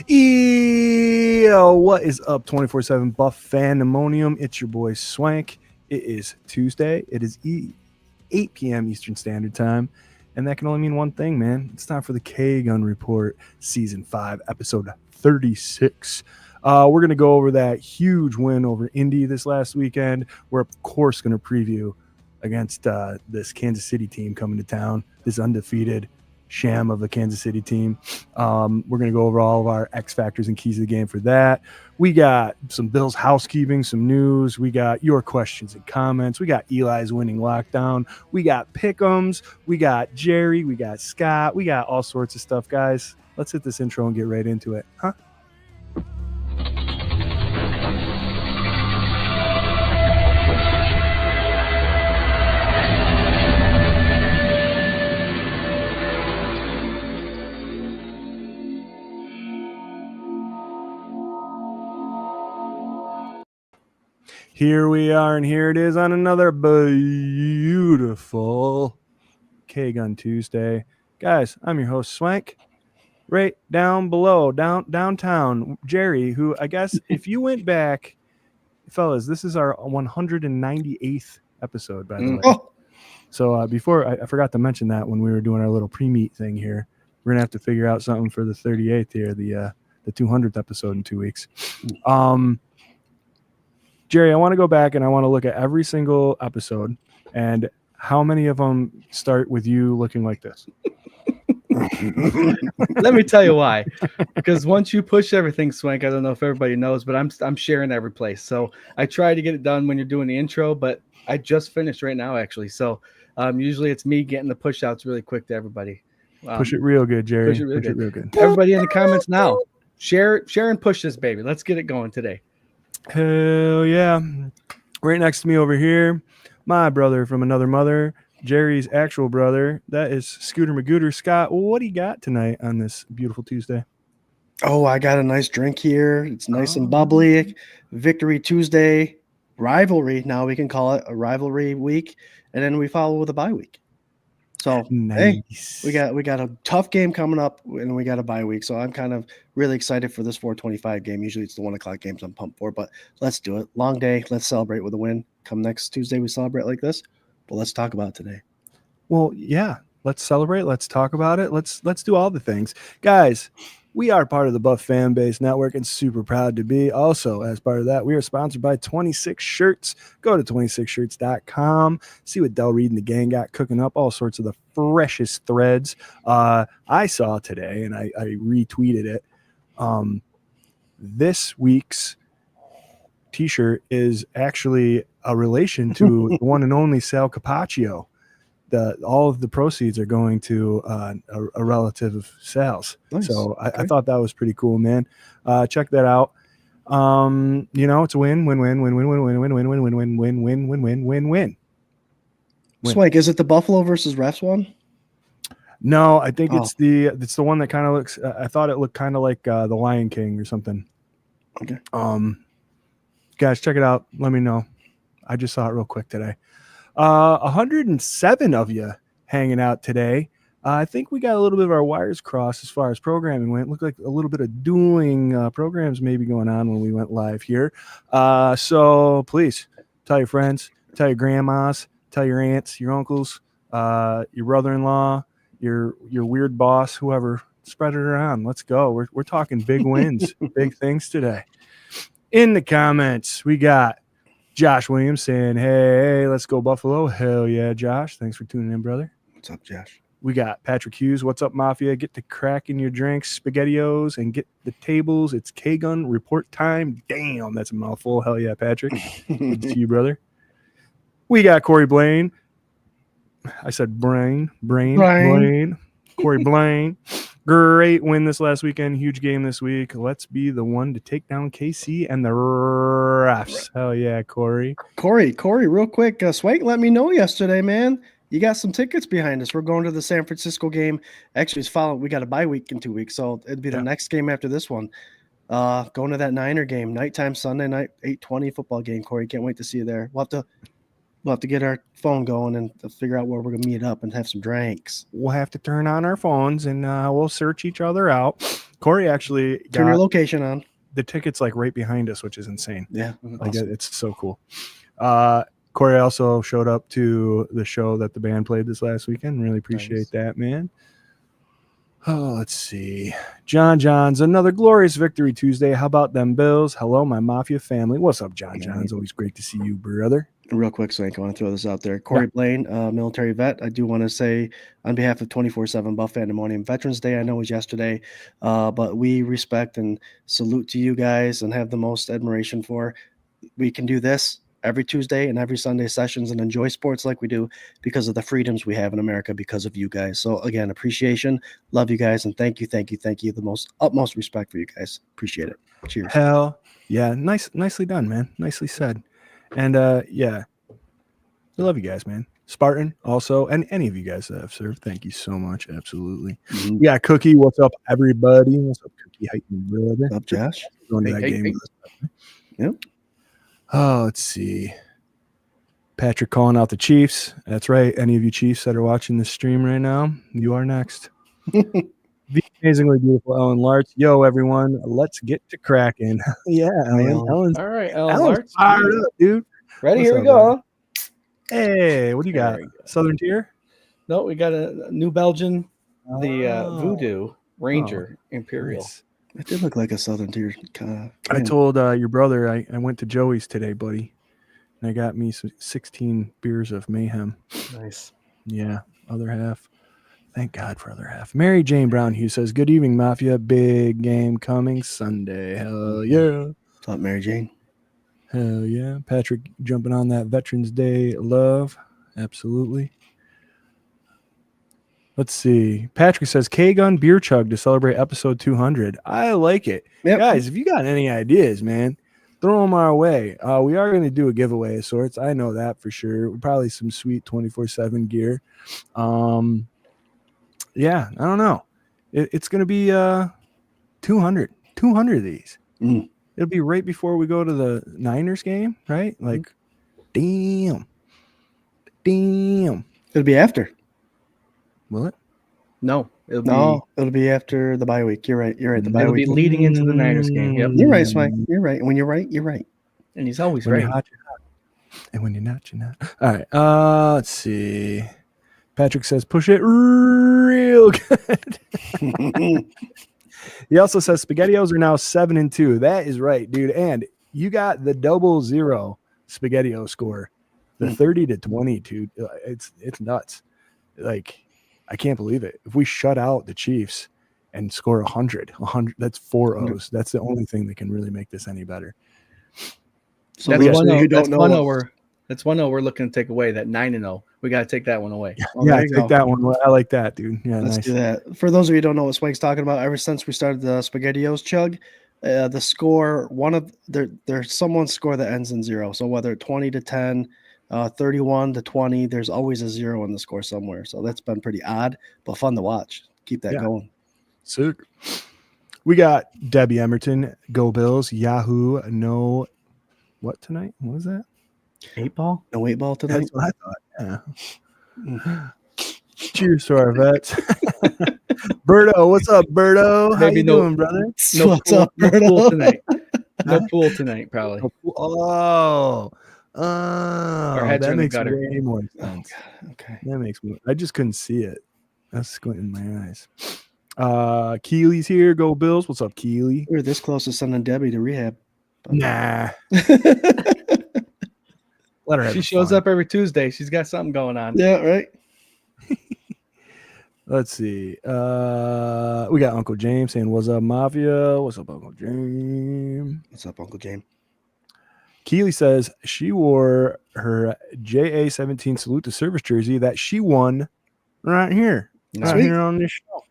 Yo, what is up, 24/7 Buff Fandemonium? It's your boy Swank. It is Tuesday. It is 8 p.m. Eastern Standard Time, and that can only mean one thing, man. It's time for the K-Gun Report, Season 5, Episode 36. We're going to go over that huge win over Indy this last weekend. We're, of course, going to preview against this Kansas City team coming to town, this undefeated sham of a Kansas City team. We're going to go over all of our X factors and keys of the game for that. We got some Bills housekeeping, some news. We got your questions and comments. We got Eli's winning lockdown. We got pick'ems. We got Jerry. We got Scott. We got all sorts of stuff, guys. Let's hit this intro and get right into it. Huh? Here we are, and here it is on another beautiful K-Gun Tuesday. Guys, I'm your host, Swank. Right down below, downtown, Jerry, who I guess if you went back, fellas, this is our 198th episode, by the way. Oh. So before, I forgot to mention that when we were doing our little pre-meet thing here. We're going to have to figure out something for the 38th here, the 200th episode in 2 weeks. Jerry, I want to go back and I want to look at every single episode and how many of them start with you looking like this. Let me tell you why. Because once you push everything, Swank, I don't know if everybody knows, but I'm sharing every place. So I try to get it done when you're doing the intro, but I just finished right now, actually. So usually it's me getting the push outs really quick to everybody. Push it real good, Jerry. Push it real good. Everybody in the comments now, share and push this baby. Let's get it going today. Hell yeah. Right next to me over here, my brother from another mother, Jerry's actual brother. That is Scooter Magooter. Scott, what do you got tonight on this beautiful Tuesday? Oh, I got a nice drink here. It's nice and bubbly. Victory Tuesday, rivalry. Now we can call it a rivalry week, and then we follow with a bye week. So nice. Hey, we got a tough game coming up, and we got a bye week. So I'm kind of really excited for this 4:25 game. Usually it's the 1 o'clock games I'm pumped for, but let's do it. Long day. Let's celebrate with a win. Come next Tuesday, we celebrate like this. But let's talk about it today. Well, yeah. Let's celebrate. Let's talk about it. Let's do all the things, guys. We are part of the Buff Fan Base Network and super proud to be. Also, as part of that, we are sponsored by 26 Shirts. Go to 26shirts.com. See what Del Reed and the gang got cooking up. All sorts of the freshest threads. I saw today, and I retweeted it. This week's T-shirt is actually a relation to the one and only Sal Capaccio. All of the proceeds are going to a relative of Sal's. Nice. So I thought that was pretty cool, man. Check that out. It's a win. Swank, is it the Buffalo versus Refs one? No, I think it's the one that kind of looks. I thought it looked kind of like the Lion King or something. Okay. Guys, check it out. Let me know. I just saw it real quick today. 107 of you hanging out today. I think we got a little bit of our wires crossed as far as programming went. Looked like a little bit of dueling programs maybe going on when we went live here. So please tell your friends, tell your grandmas, tell your aunts, your uncles, your brother-in-law, your weird boss, whoever. Spread it around. Let's go. We're talking big wins, big things today. In the comments, we got Josh Williams saying, hey, let's go Buffalo. Hell yeah, Josh. Thanks for tuning in, brother. What's up, Josh? We got Patrick Hughes. What's up, Mafia? Get to cracking your drinks, SpaghettiOs, and get the tables. It's K-Gun report time. Damn, that's a mouthful. Hell yeah, Patrick. Good to see you, brother. We got Corey Blaine. I said Blaine. Corey Blaine. Great win this last weekend. Huge game this week. Let's be the one to take down KC and the refs. Hell yeah, Corey. Corey, real quick. Swank let me know yesterday, man. You got some tickets behind us. We're going to the San Francisco game. Actually, it's following. We got a bye week in 2 weeks, so it'd be the next game after this one. Going to that Niner game, nighttime Sunday night, 8:20 football game. Corey, can't wait to see you there. We'll have to get our phone going and figure out where we're gonna meet up and have some drinks. We'll have to turn on our phones and we'll search each other out. Corey actually Turn your got location on. the tickets like right behind us, which is insane. Yeah. Like Awesome. it's so cool. Corey also showed up to the show that the band played this last weekend. Really appreciate that, man. Oh, let's see. John's another glorious victory Tuesday. How about them Bills? Hello, my Mafia family. What's up, John's always great to see you, brother. Real quick, Swank, I want to throw this out there. Corey Blaine, military vet. I do want to say on behalf of 24/7 Buff Pandemonium, Veterans Day, I know was yesterday, but we respect and salute to you guys and have the most admiration for. We can do this every Tuesday and every Sunday sessions and enjoy sports like we do because of the freedoms we have in America because of you guys. So again, appreciation, love you guys, and thank you. The most utmost respect for you guys. Appreciate it. Cheers. Hell yeah. Nicely done, man. Nicely said. And yeah, I love you guys, man. Spartan also, and any of you guys that have served, thank you so much. Absolutely. Mm-hmm. Yeah, Cookie, what's up, everybody? What's up, Cookie? How you doing, brother? What's up, Josh? Going to that game. Yep. Oh, let's see. Patrick calling out the Chiefs. That's right. Any of you Chiefs that are watching this stream right now, you are next. The amazingly beautiful Ellen Lartz. Yo, everyone, let's get to cracking. Yeah, Ellen's all right, Ellen Ellen's Lartz, fired up, dude. Ready? What's Here up, we go. Hey, what do you got? Southern Tier? No, we got a New Belgian, the Voodoo Ranger Imperial. Nice. It did look like a Southern Tier. I told your brother I went to Joey's today, buddy. And I got me 16 beers of mayhem. Nice. Yeah, other half. Thank God for other half. Mary Jane Brown Hughes says, good evening, Mafia. Big game coming Sunday. Hell yeah. What's up, Mary Jane? Hell yeah. Patrick jumping on that Veterans Day love. Absolutely. Let's see. Patrick says, K-Gun Beer Chug to celebrate episode 200. I like it. Yep. Guys, if you got any ideas, man, throw them our way. We are going to do a giveaway of sorts. I know that for sure. Probably some sweet 24/7 gear. Yeah, I don't know. It's going to be 200 of these. It'll be right before we go to the Niners game, right? Like, damn. It'll be after. Will it? No, it'll be after the bye week. You're right. The bye it'll week be leading into the Niners game. Yep. You're right, Swank. You're right. When you're right, you're right. And he's always When right. you're hot, you're hot. And when you're not, you're not. All right. Let's see. Patrick says, push it real good. He also says SpaghettiOs are now 7-2. That is right, dude. And you got the 0-0 SpaghettiO score, the 30-20, dude. It's nuts. Like, I can't believe it. If we shut out the Chiefs and score 100, that's 4 O's. That's the only thing that can really make this any better. So that's one O we're looking to take away. That 9-0. We got to take that one away. Yeah, take that one. I like that, dude. Yeah, let's nice. do that. For those of you who don't know what Swank's talking about, ever since we started the SpaghettiOs chug, the score, there's someone's score that ends in 0. So whether 20-10, 31-20, there's always a 0 in the score somewhere. So that's been pretty odd, but fun to watch. Keep that going. Sick. We got Debbie Emerton, Go Bills, Yahoo, no, what tonight? What was that? 8 ball? No 8 ball tonight? That's what I thought. Yeah. Cheers to our vets. Berto, what's up, Berto? How you doing, brother? What's up, Berto? No pool tonight. No pool tonight, probably. Our heads are that in the makes gutter. way more sense. Okay. That makes more. I just couldn't see it. That's squinting my eyes. Keely's here. Go Bills. What's up, Keely? We were this close to sending Debbie to rehab. Nah. Let her have She it shows fun. up every Tuesday. She's got something going on. Yeah, right. Let's see. We got Uncle James saying, what's up, Mafia? What's up, Uncle James? What's up, Uncle James? Keely says she wore her JA-17 salute to service jersey that she won right here. Right here on this show.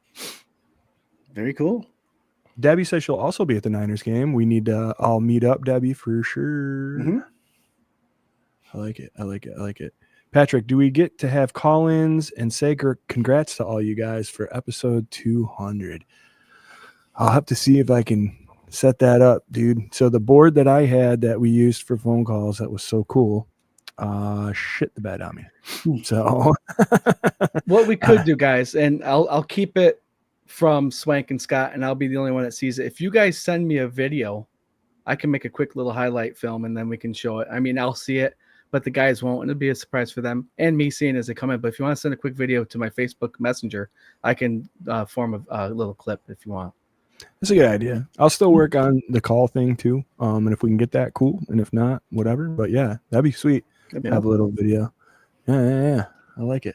Very cool. Debbie says she'll also be at the Niners game. We need to all meet up, Debbie, for sure. Mm-hmm. I like it. Patrick, do we get to have call-ins and say congrats to all you guys for episode 200? I'll have to see if I can set that up, dude. So the board that I had that we used for phone calls that was so cool, shit the bed on me. So what we could do, guys, and I'll keep it from Swank and Scott, and I'll be the only one that sees it. If you guys send me a video, I can make a quick little highlight film, and then we can show it. I mean, I'll see it, but the guys won't, and it'll be a surprise for them and me seeing it as they come in. But if you want to send a quick video to my Facebook Messenger, I can form a little clip if you want. That's a good idea. I'll still work on the call thing too. And if we can get that, cool. And if not, whatever. But yeah, that'd be sweet. Have a little video. Yeah. I like it.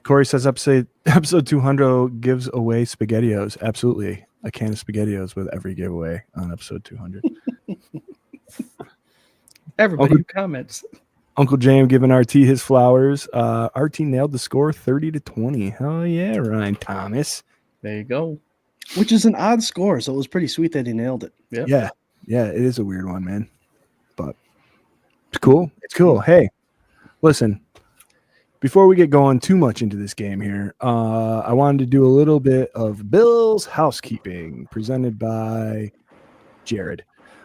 Corey says episode 200 gives away SpaghettiOs. Absolutely. A can of SpaghettiOs with every giveaway on episode 200. Everybody comments. Uncle James giving RT his flowers. RT nailed the score 30-20. Hell yeah, Ryan Thomas. There you go. Which is an odd score, so it was pretty sweet that he nailed it. Yep. Yeah, it is a weird one, man. But it's cool. It's cool. Hey, listen, before we get going too much into this game here, I wanted to do a little bit of Bills housekeeping presented by Jarrod.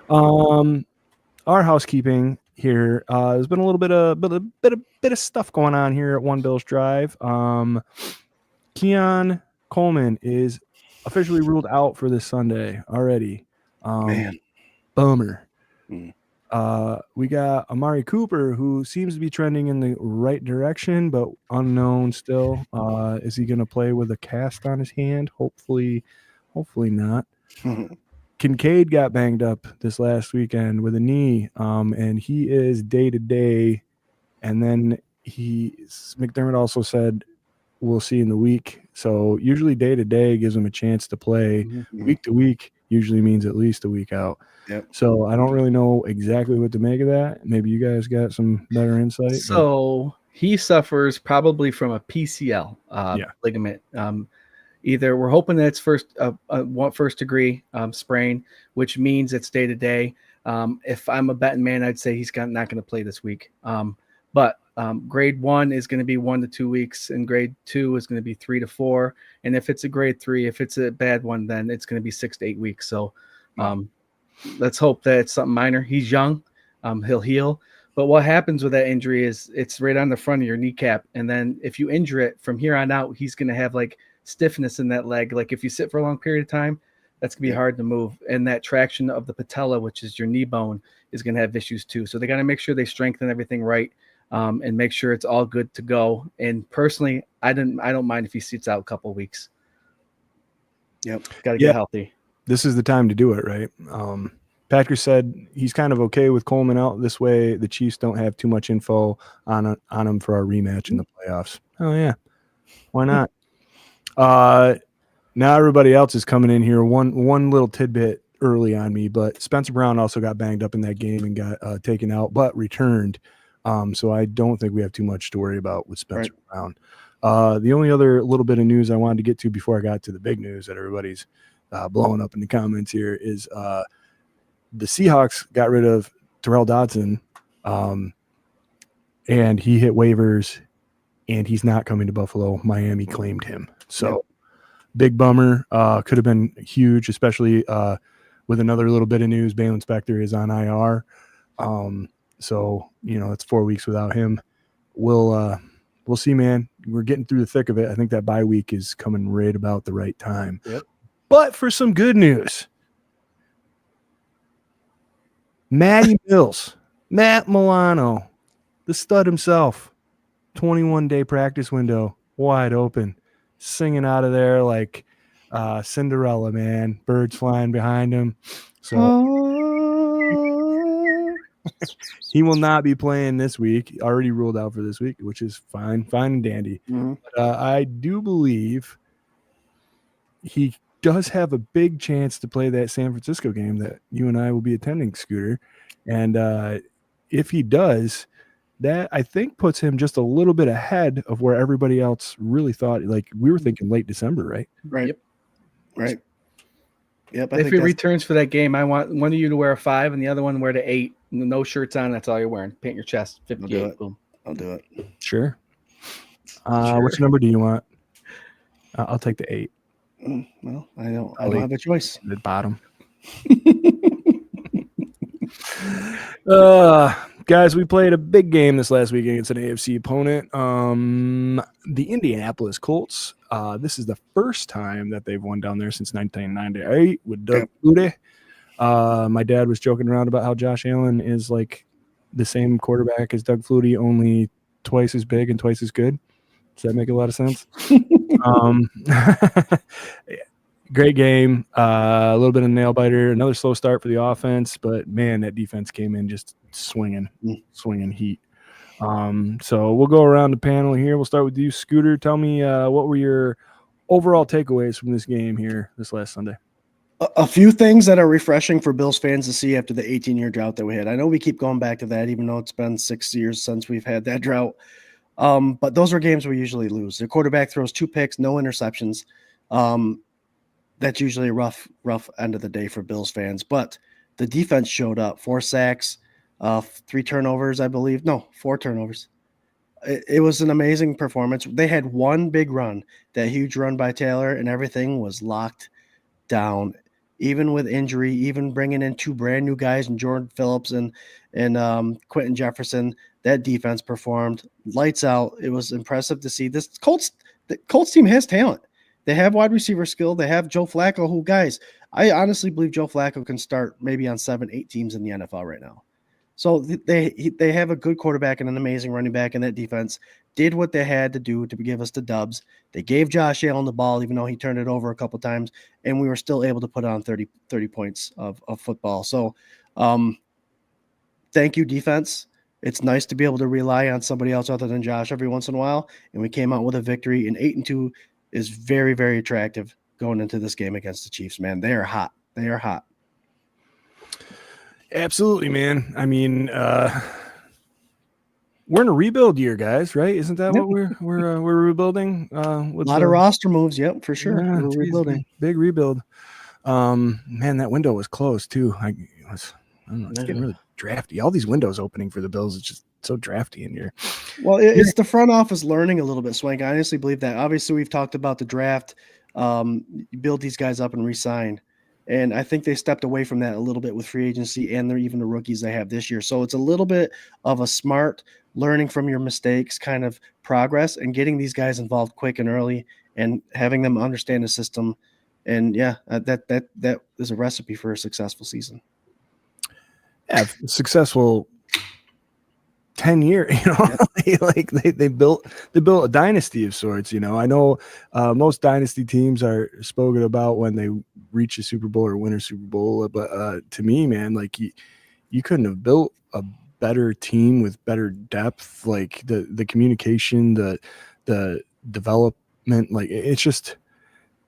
Our housekeeping here there's been a little bit of stuff going on here at One Bills Drive. Keon Coleman is officially ruled out for this Sunday already. Man, bummer. We got Amari Cooper, who seems to be trending in the right direction, but unknown still. Is he going to play with a cast on his hand? Hopefully not. Kincaid got banged up this last weekend with a knee, and he is day-to-day. And then McDermott also said, we'll see in the week. So usually day-to-day gives him a chance to play. Week-to-week usually means at least a week out. Yep. So I don't really know exactly what to make of that. Maybe you guys got some better insight. So he suffers probably from a PCL ligament. Either we're hoping that it's first degree sprain, which means it's day to day. If I'm a betting man, I'd say he's not going to play this week. But grade 1 is going to be 1 to 2 weeks, and grade 2 is going to be 3 to 4. And if it's a grade 3, if it's a bad one, then it's going to be 6 to 8 weeks. So let's hope that it's something minor. He's young. He'll heal. But what happens with that injury is it's right on the front of your kneecap. And then if you injure it from here on out, he's going to have like stiffness in that leg. Like if you sit for a long period of time, that's going to be hard to move. And that traction of the patella, which is your knee bone, is going to have issues too. So they got to make sure they strengthen everything right. And make sure it's all good to go. And personally, I don't mind if he sits out a couple of weeks. Yep. Got to get healthy. This is the time to do it, right? Patrick said he's kind of okay with Coleman out this way. The Chiefs don't have too much info on him for our rematch in the playoffs. Oh yeah, why not? Now everybody else is coming in here. One little tidbit early on me, but Spencer Brown also got banged up in that game and got taken out, but returned. So I don't think we have too much to worry about with Spencer Brown. The only other little bit of news I wanted to get to before I got to the big news that everybody's blowing up in the comments here is the Seahawks got rid of Terrell Dodson, and he hit waivers, and he's not coming to Buffalo. Miami claimed him. So big bummer. Could have been huge, especially with another little bit of news. Balen Spector is on IR. So, it's 4 weeks without him. We'll see, man. We're getting through the thick of it. I think that bye week is coming right about the right time. Yep. But for some good news, Matty Mills, Matt Milano, the stud himself, 21-day practice window, wide open, singing out of there like Cinderella, man. Birds flying behind him. So he will not be playing this week. Already ruled out for this week, which is fine and dandy. Mm-hmm. But, I do believe he does have a big chance to play that San Francisco game that you and I will be attending, Scooter. And if he does, that I think puts him just a little bit ahead of where everybody else really thought. Like we were thinking late December, right? Right. Yep. Right. Yep. If he returns for that game, I want one of you to wear a 5 and the other one wear the 8. No shirts on. That's all you're wearing. Paint your chest. 58. Boom. I'll do it. Sure. Which number do you want? I'll take the 8. Well, I don't have a choice. The bottom. Guys, we played a big game this last week against an AFC opponent, the Indianapolis Colts. This is the first time that they've won down there since 1998 with Doug Flutie. My dad was joking around about how Josh Allen is like the same quarterback as Doug Flutie, only twice as big and twice as good. Does that make a lot of sense? Great game. A little bit of nail biter. Another slow start for the offense, but man, that defense came in just swinging heat. So we'll go around the panel here. We'll start with you, Scooter. Tell me what were your overall takeaways from this game here this last Sunday? A few things that are refreshing for Bills fans to see after the 18-year drought that we had. I know we keep going back to that, even though it's been 6 years since we've had that drought. But those are games we usually lose. The quarterback throws 2 picks, no interceptions. That's usually a rough end of the day for Bills fans. But the defense showed up. 4 sacks, 3 turnovers, I believe. No, 4 turnovers. It was an amazing performance. They had one big run, that huge run by Taylor, and everything was locked down. Even with injury, even bringing in 2 brand new guys and Jordan Phillips and Quentin Jefferson, that defense performed lights out. It was impressive to see this. The Colts team has talent. They have wide receiver skill. They have Joe Flacco, who, guys, I honestly believe Joe Flacco can start maybe on 7-8 teams in the NFL right now. So they have a good quarterback and an amazing running back, and that defense did what they had to do to give us the dubs. They gave Josh Allen the ball, even though he turned it over a couple times, and we were still able to put on 30 points of football. So thank you, defense. It's nice to be able to rely on somebody else other than Josh every once in a while, and we came out with a victory. And 8-2 is very, very attractive going into this game against the Chiefs, man. They are hot. They are hot. Absolutely, man. I mean, we're in a rebuild year, guys, right? Isn't that what we're rebuilding? A lot of roster moves, yep, for sure. Yeah, we're rebuilding. Big rebuild. Man, that window was closed too. I don't know, it's getting really drafty. All these windows opening for the Bills is just so drafty in here. Well, it's the front office learning a little bit, Swank. I honestly believe that. Obviously, we've talked about the draft. You build these guys up and re-sign. And I think they stepped away from that a little bit with free agency and even the rookies they have this year. So it's a little bit of a smart learning from your mistakes kind of progress and getting these guys involved quick and early and having them understand the system. And yeah, that is a recipe for a successful season. Yeah, successful 10-year, like they built a dynasty of sorts. I know most dynasty teams are spoken about when they reach a Super Bowl or win a Super Bowl, but to me, man, like you couldn't have built a better team with better depth, like the communication, the development, like it's just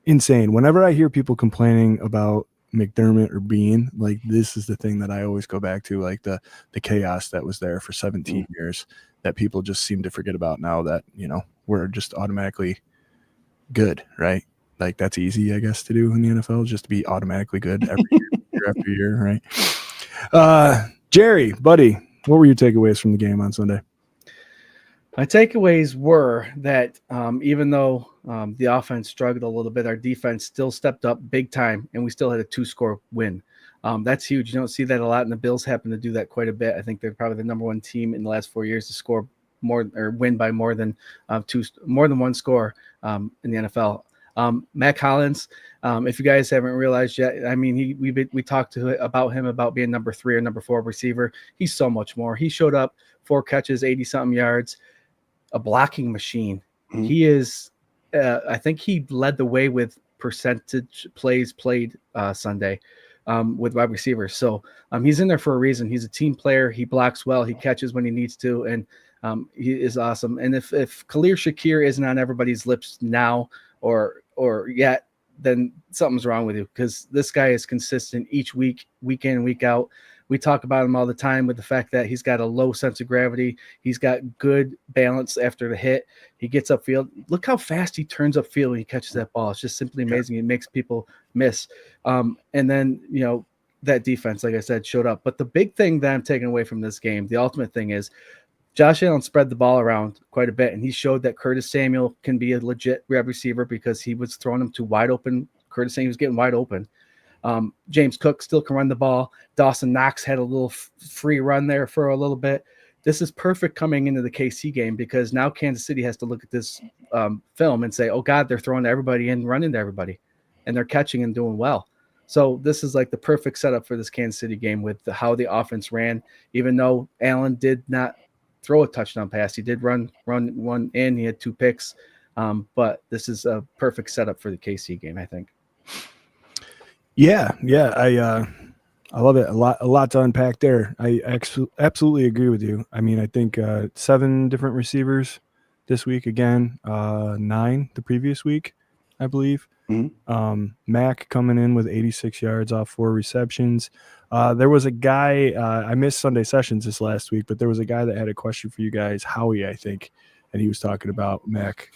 insane. Whenever I hear people complaining about McDermott or Bean, like this is the thing that I always go back to, like the chaos that was there for 17 years that people just seem to forget about now that, we're just automatically good, right? Like that's easy, I guess, to do in the NFL, just to be automatically good every year after year, right? Jerry, buddy, what were your takeaways from the game on Sunday? My takeaways were that even though the offense struggled a little bit, our defense still stepped up big time, and we still had a 2-score win. That's huge. You don't see that a lot, and the Bills happen to do that quite a bit. I think they're probably the number 1 team in the last 4 years to score more or win by more than 1 score in the NFL. Mac Hollins, if you guys haven't realized yet, I mean, we talked about him about being number 3 or number 4 receiver. He's so much more. He showed up, 4 catches, 80-something yards, a blocking machine. Mm-hmm. He is, I think he led the way with percentage plays played Sunday with wide receivers. So he's in there for a reason. He's a team player. He blocks well. He catches when he needs to, and he is awesome. And if Khalil Shakir isn't on everybody's lips now or yet, then something's wrong with you, because this guy is consistent each week, week in, week out. We talk about him all the time with the fact that he's got a low sense of gravity. He's got good balance after the hit. He gets upfield. Look how fast he turns upfield when he catches that ball. It's just simply amazing. It makes people miss. And then, that defense, like I said, showed up. But the big thing that I'm taking away from this game, the ultimate thing is Josh Allen spread the ball around quite a bit, and he showed that Curtis Samuel can be a legit wide receiver because he was throwing him to wide open. Curtis Samuel was getting wide open. James Cook still can run the ball. Dawson Knox had a little free run there for a little bit. This is perfect coming into the KC game because now Kansas City has to look at this film and say, oh, God, they're throwing to everybody and running to everybody, and they're catching and doing well. So this is like the perfect setup for this Kansas City game with how the offense ran, even though Allen did not throw a touchdown pass. He did run one in. He had 2 picks. But this is a perfect setup for the KC game, I think. Yeah. I love it. A lot to unpack there. I absolutely agree with you. I mean, I think 7 different receivers this week again, 9 the previous week, I believe. Mm-hmm. Mac coming in with 86 yards off 4 receptions. There was a guy, I missed Sunday sessions this last week, but there was a guy that had a question for you guys, Howie, I think, and he was talking about Mac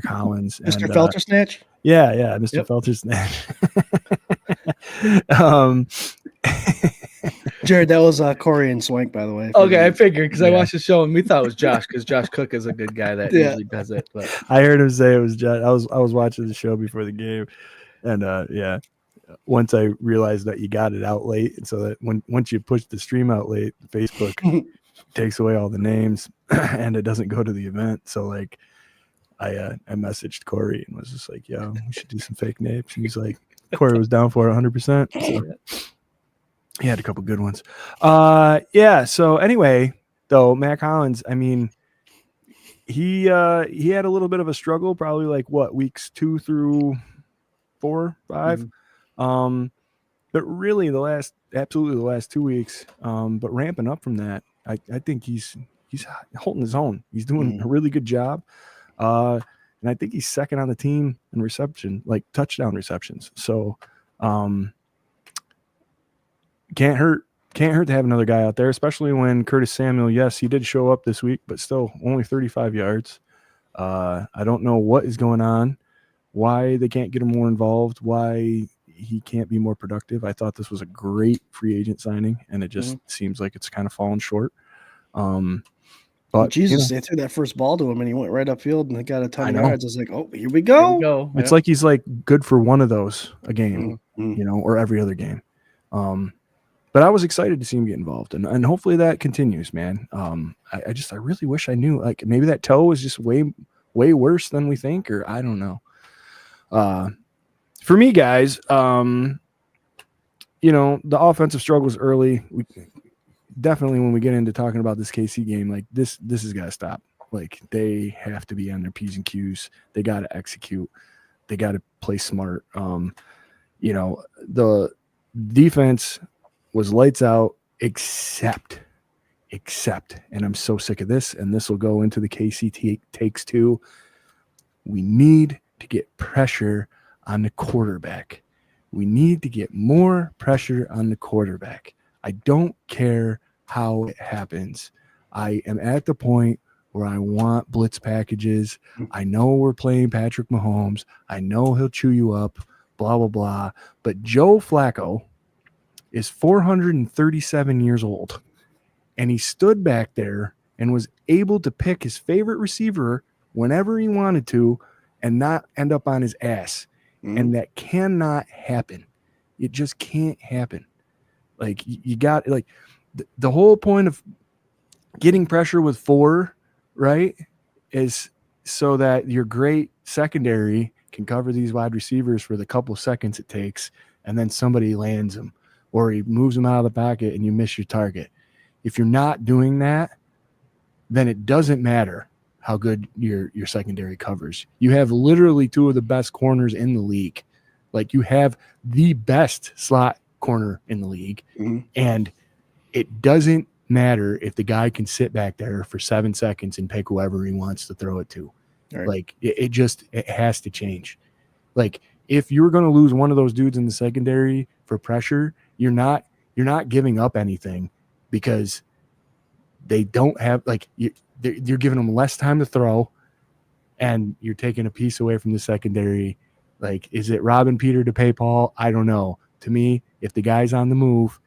Hollins. Mr. And, Felter Snatch? Yeah, Mr. Yep. Felter Snatch. Jarrod, that was Corey and Swank, by the way. Okay, I figured because I Yeah. watched the show and we thought it was Josh because Josh Cook is a good guy that usually does it. But I heard him say it was Josh. I was watching the show before the game, and once I realized that you got it out late, and so that once you push the stream out late, Facebook takes away all the names and it doesn't go to the event. So like I messaged Corey and was just like, yo, we should do some fake names. And he's like, Corey was down for it 100%. So he had a couple good ones. So anyway, though, Mac Hollins, I mean, he had a little bit of a struggle, probably like weeks 2 through 4, 5. Mm-hmm. But really the last 2 weeks, but ramping up from that, I think he's holding his own. He's doing a really good job. And I think he's second on the team in reception, like touchdown receptions. So can't hurt to have another guy out there, especially when Curtis Samuel, yes, he did show up this week, but still only 35 yards. I don't know what is going on, why they can't get him more involved, why he can't be more productive. I thought this was a great free agent signing, and it just seems like it's kind of fallen short. But Jesus, they threw that first ball to him and he went right upfield and got a ton of know. yards. I was like, oh, here we go. It's like he's like good for one of those a game, or every other game. But I was excited to see him get involved, and hopefully that continues, man. I really wish I knew, like, maybe that toe is just way worse than we think, or I don't know. For me, guys, the offensive struggles early. We definitely, when we get into talking about this KC game, like this has got to stop. Like, they have to be on their P's and Q's. They got to execute. They got to play smart. The defense was lights out, except, and I'm so sick of this, and this will go into the KC takes too. We need to get pressure on the quarterback. We need to get more pressure on the quarterback. I don't care how it happens. I am at the point where I want blitz packages. I know we're playing Patrick Mahomes. I know he'll chew you up, blah, blah, blah. But Joe Flacco is 437 years old, and he stood back there and was able to pick his favorite receiver whenever he wanted to and not end up on his ass. And that cannot happen. It just can't happen. Like, you got, like, the whole point of getting pressure with 4, right, is so that your great secondary can cover these wide receivers for the couple seconds it takes, and then somebody lands them, or he moves them out of the pocket and you miss your target. If you're not doing that, then it doesn't matter how good your secondary covers. You have literally 2 of the best corners in the league. Like, you have the best slot corner in the league, and it doesn't matter if the guy can sit back there for 7 seconds and pick whoever he wants to throw it to. Right. Like, it has to change. Like, if you're going to lose one of those dudes in the secondary for pressure, you're not giving up anything, because they don't have, like, you're giving them less time to throw, and you're taking a piece away from the secondary. Like, is it robbing Peter to pay Paul? I don't know. To me, if the guy's on the move,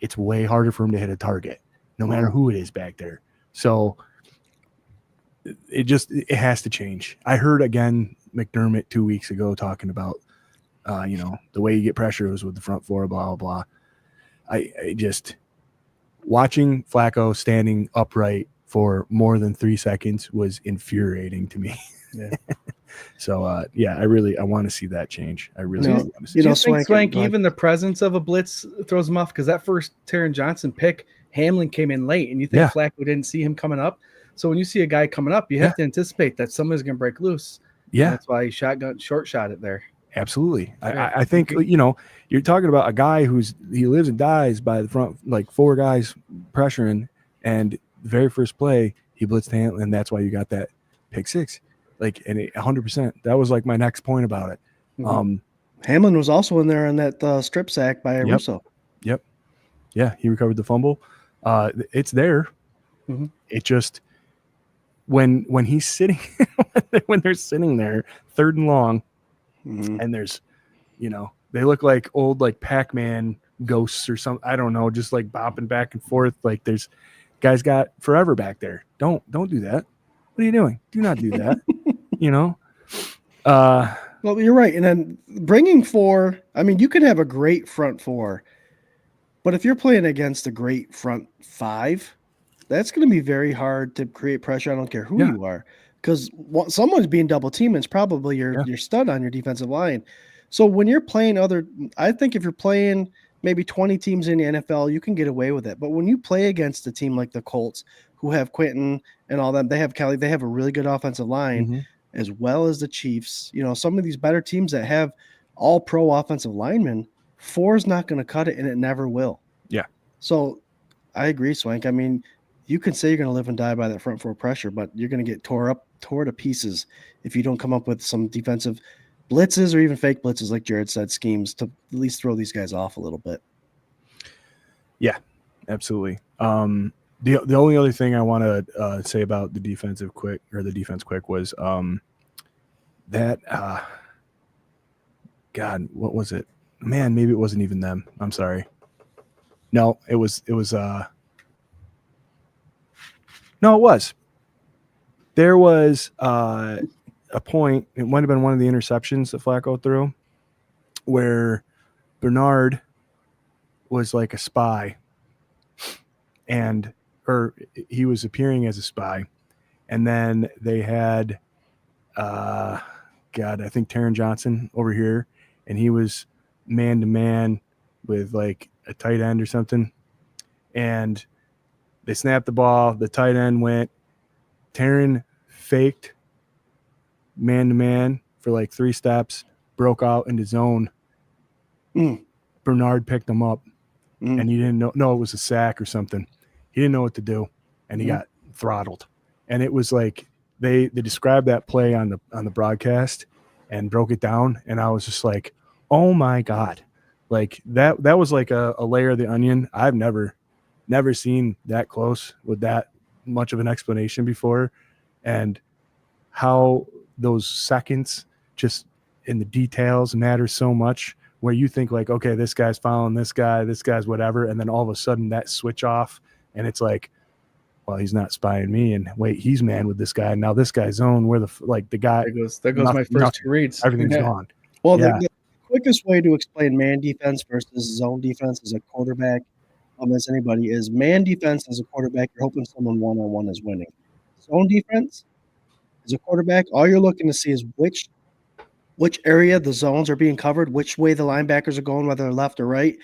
it's way harder for him to hit a target, no matter who it is back there. So it has to change. I heard, again, McDermott 2 weeks ago talking about The way you get pressure was with the front four, blah, blah, blah. I just watching Flacco standing upright for more than 3 seconds was infuriating to me. Yeah. So, I want to see that change. I really want to see Do you Swank, think, Swank, even the presence of a blitz throws him off? Because that first Taron Johnson pick, Hamlin came in late, and you think Flacco didn't see him coming up? So when you see a guy coming up, you have to anticipate that somebody's going to break loose. Yeah. And that's why he short shot it there. Absolutely. I think, you're talking about a guy he lives and dies by the front, like 4 guys pressuring, and the very first play he blitzed Hamlin, and that's why you got that pick 6. Like, and 100%. That was like my next point about it. Mm-hmm. Hamlin was also in there on that strip sack by Russo. Yep. Yeah, he recovered the fumble. It's there. Mm-hmm. It just when he's sitting when they're sitting there 3rd and long, and there's, they look like old like Pac-Man ghosts or something. I don't know, just like bopping back and forth. Like there's guys got forever back there. Don't do that. What are you doing? Do not do that. Well, you're right. And then bringing 4, I mean, you can have a great front 4, but if you're playing against a great front 5, that's going to be very hard to create pressure. I don't care who you are, because someone's being double teamed. It's probably your stud on your defensive line. So when you're playing I think if you're playing maybe 20 teams in the NFL, you can get away with it. But when you play against a team like the Colts, who have Quentin and all them, they have Kelly, they have a really good offensive line, as well as the Chiefs. Some of these better teams that have all pro offensive linemen, 4 is not going to cut it, and it never will. Yeah. So I agree, Swank. I mean, you can say you're going to live and die by that front 4 pressure, but you're going to get tore to pieces if you don't come up with some defensive blitzes or even fake blitzes, like Jarrod said, schemes to at least throw these guys off a little bit. Yeah, absolutely. The only other thing I want to say about the defense quick was that God, what was it? Man, maybe it wasn't even them. I'm sorry. No, it was no, it was. There was a point, it might have been one of the interceptions that Flacco threw, where Bernard was like a spy, or he was appearing as a spy, and then they had I think Taron Johnson over here, and he was man to man with like a tight end or something, and they snapped the ball, the tight end went, Taron faked man to man for like 3 steps, broke out into zone. Bernard picked him up, and he didn't know it was a sack or something. He didn't know what to do, and he got throttled. And it was like they described that play on the broadcast and broke it down, and I was just like, oh my God. Like that was like a layer of the onion. I've never seen that close with that much of an explanation before, and how those seconds just in the details matter so much, where you think like, okay, this guy's following this guy's whatever, and then all of a sudden that switch off, and it's like, well, he's not spying me, and wait, he's man with this guy, and now this guy's zone where the guy there goes my first 2 reads. Everything's gone. Well, the quickest way to explain man defense versus zone defense as a quarterback, as anybody, is man defense as a quarterback, you're hoping someone one-on-one is winning. Zone defense as a quarterback, all you're looking to see is which area the zones are being covered, which way the linebackers are going, whether they're left or right,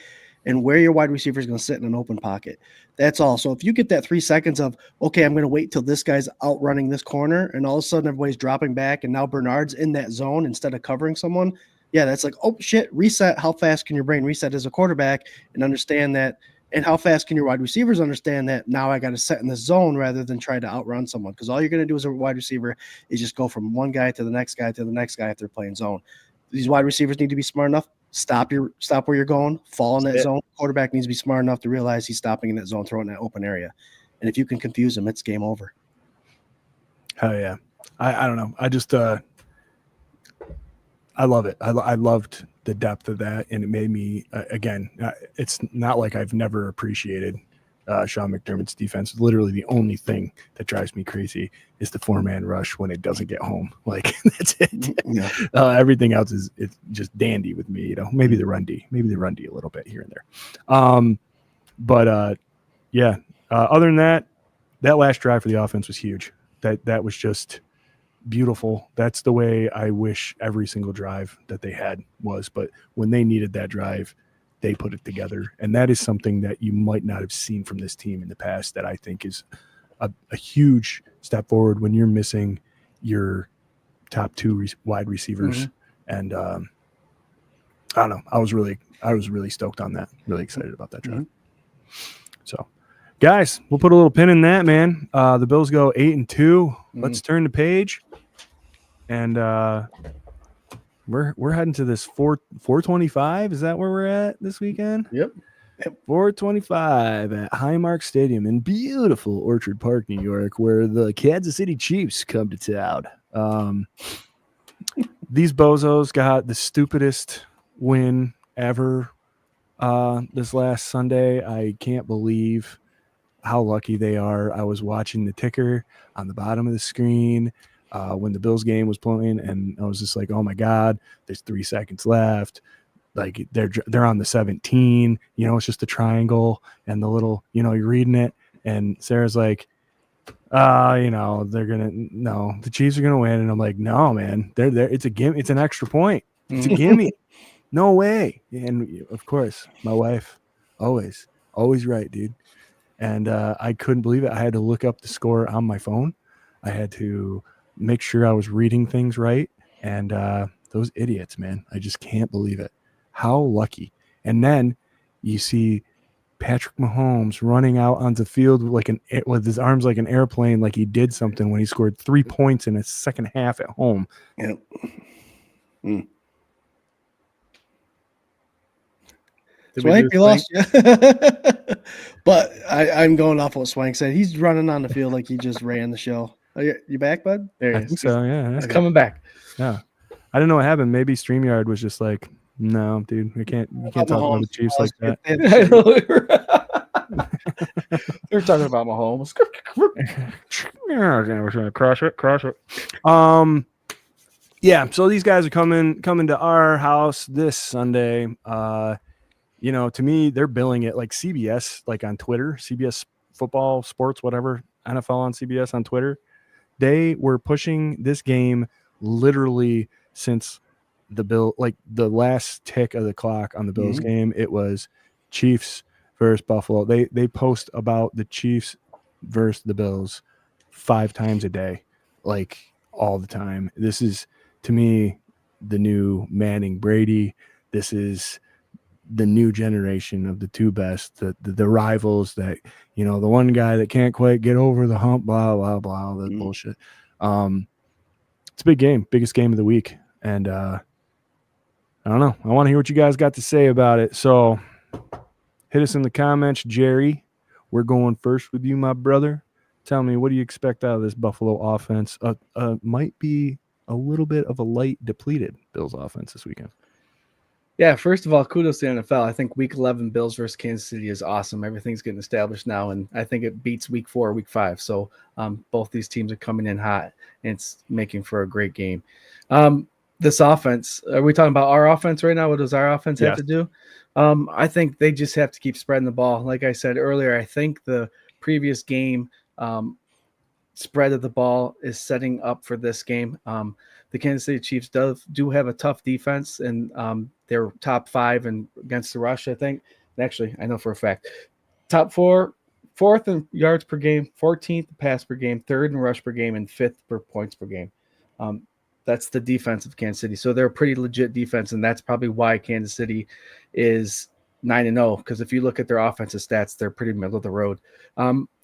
and where your wide receiver is going to sit in an open pocket. That's all. So if you get that 3 seconds of, okay, I'm going to wait till this guy's outrunning this corner, and all of a sudden everybody's dropping back, and now Bernard's in that zone instead of covering someone, yeah, that's like, oh, shit, reset. How fast can your brain reset as a quarterback and understand that? And how fast can your wide receivers understand that now I got to set in the zone rather than try to outrun someone? Because all you're going to do as a wide receiver is just go from one guy to the next guy to the next guy if they're playing zone. These wide receivers need to be smart enough. Stop where you're going. Fall in that zone. Quarterback needs to be smart enough to realize he's stopping in that zone, throwing that open area. And if you can confuse him, it's game over. Hell yeah. I don't know. I just I love it. I loved the depth of that, and it made me again. It's not like I've never appreciated Sean McDermott's defense. Literally the only thing that drives me crazy is the 4-man rush when it doesn't get home. Like that's it. Yeah. Everything else is it's just dandy with me. Maybe the run D a little bit here and there. Other than that last drive for the offense was huge. That was just beautiful. That's the way I wish every single drive that they had was. But when they needed that drive, they put it together. And that is something that you might not have seen from this team in the past that I think is a huge step forward when you're missing your top 2 wide receivers. Mm-hmm. And I don't know. I was really stoked on that. Really excited about that drive. Mm-hmm. So, guys, we'll put a little pin in that, man. The Bills go 8-2. Mm-hmm. Let's turn the page. And we're heading to this 425. Is that where we're at this weekend? Yep. 425 at Highmark Stadium in beautiful Orchard Park, New York, where the Kansas City Chiefs come to town. These bozos got the stupidest win ever this last Sunday. I can't believe how lucky they are. I was watching the ticker on the bottom of the screen when the Bills game was playing, and I was just like, oh my God, there's 3 seconds left. Like they're on the 17, it's just a triangle and the little, you're reading it. And Sarah's like, the Chiefs are going to win. And I'm like, no, man, they're there. It's a gimme. It's an extra point. It's a gimme. No way. And of course, my wife, always right, dude. And I couldn't believe it. I had to look up the score on my phone. I had to make sure I was reading things right. And those idiots, man, I just can't believe it. How lucky. And then you see Patrick Mahomes running out onto the field with his arms like an airplane, like he did something when he scored 3 points in his second half at home. Yep. Mm. Swank, we lost you. But I'm going off what Swank said. He's running on the field like he just ran the show. Are you back, bud? There he is. I think so, yeah. He's coming back. Yeah. I don't know what happened. Maybe StreamYard was just like, no, dude, you can't talk about the Chiefs like that. They're talking about Mahomes. Crush it. Yeah, so these guys are coming to our house this Sunday. To me, they're billing it like CBS, like on Twitter, CBS football, sports, whatever, NFL on CBS on Twitter. They were pushing this game literally since the last tick of the clock on the Bills game. It was Chiefs versus Buffalo. They post about the Chiefs versus the Bills 5 times a day, like all the time. This is, to me, the new Manning Brady. This is the new generation of the 2 best, the rivals that, the one guy that can't quite get over the hump, blah, blah, blah, that bullshit. It's a big game, biggest game of the week. And I don't know. I want to hear what you guys got to say about it. So hit us in the comments, Jerry. We're going first with you, my brother. Tell me, what do you expect out of this Buffalo offense? Might be a little bit of a light, depleted Bills offense this weekend. Yeah, first of all, kudos to the NFL. I think Week 11 Bills versus Kansas City is awesome. Everything's getting established now, and I think it beats Week 4, Week 5. So both these teams are coming in hot, and it's making for a great game. This offense, are we talking about our offense right now? What does our offense have to do? I think they just have to keep spreading the ball. Like I said earlier, I think the previous game spread of the ball is setting up for this game. The Kansas City Chiefs do have a tough defense, and they're top 5 against the rush, I think. Actually, I know for a fact. Top 4, 4th in yards per game, 14th pass per game, 3rd in rush per game, and 5th for points per game. That's the defense of Kansas City. So they're a pretty legit defense, and that's probably why Kansas City is 9-0, because if you look at their offensive stats, they're pretty middle of the road.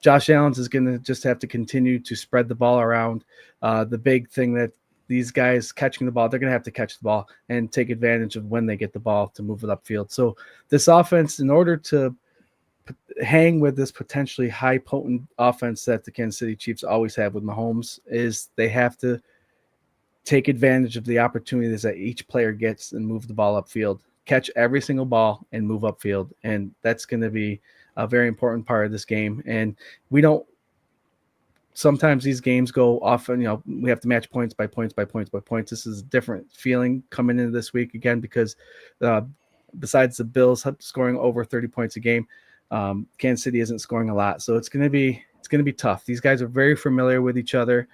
Josh Allen's is going to just have to continue to spread the ball around. The big thing that these guys catching the ball, they're going to have to catch the ball and take advantage of when they get the ball to move it upfield. So this offense, in order to hang with this potentially high potent offense that the Kansas City Chiefs always have with Mahomes, is they have to take advantage of the opportunities that each player gets and move the ball upfield catch every single ball and move upfield. And that's going to be a very important part of this game. And sometimes these games go off and, we have to match points by points by points by points. This is a different feeling coming into this week again, because besides the Bills scoring over 30 points a game, Kansas City isn't scoring a lot. So it's going to be tough. These guys are very familiar with each other.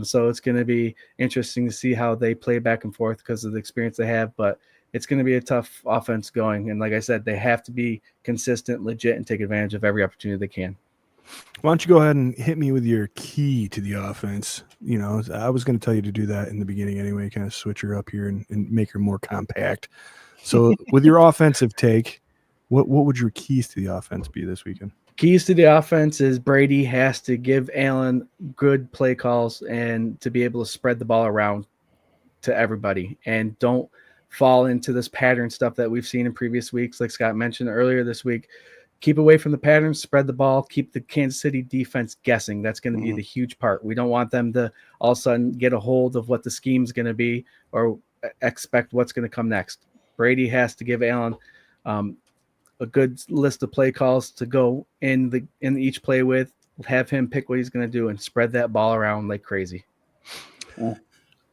So it's going to be interesting to see how they play back and forth because of the experience they have, but it's going to be a tough offense going. And like I said, they have to be consistent, legit, and take advantage of every opportunity they can. Why don't you go ahead and hit me with your key to the offense? I was going to tell you to do that in the beginning anyway, kind of switch her up here and make her more compact. So with your offensive take, what would your keys to the offense be this weekend? Keys to the offense is Brady has to give Allen good play calls and to be able to spread the ball around to everybody, and don't fall into this pattern stuff that we've seen in previous weeks. Like Scott mentioned earlier this week, keep away from the patterns, spread the ball, keep the Kansas City defense guessing. That's going to be the huge part. We don't want them to all of a sudden get a hold of what the scheme's going to be or expect what's going to come next. Brady has to give Allen a good list of play calls to go in each play with, have him pick what he's going to do and spread that ball around like crazy.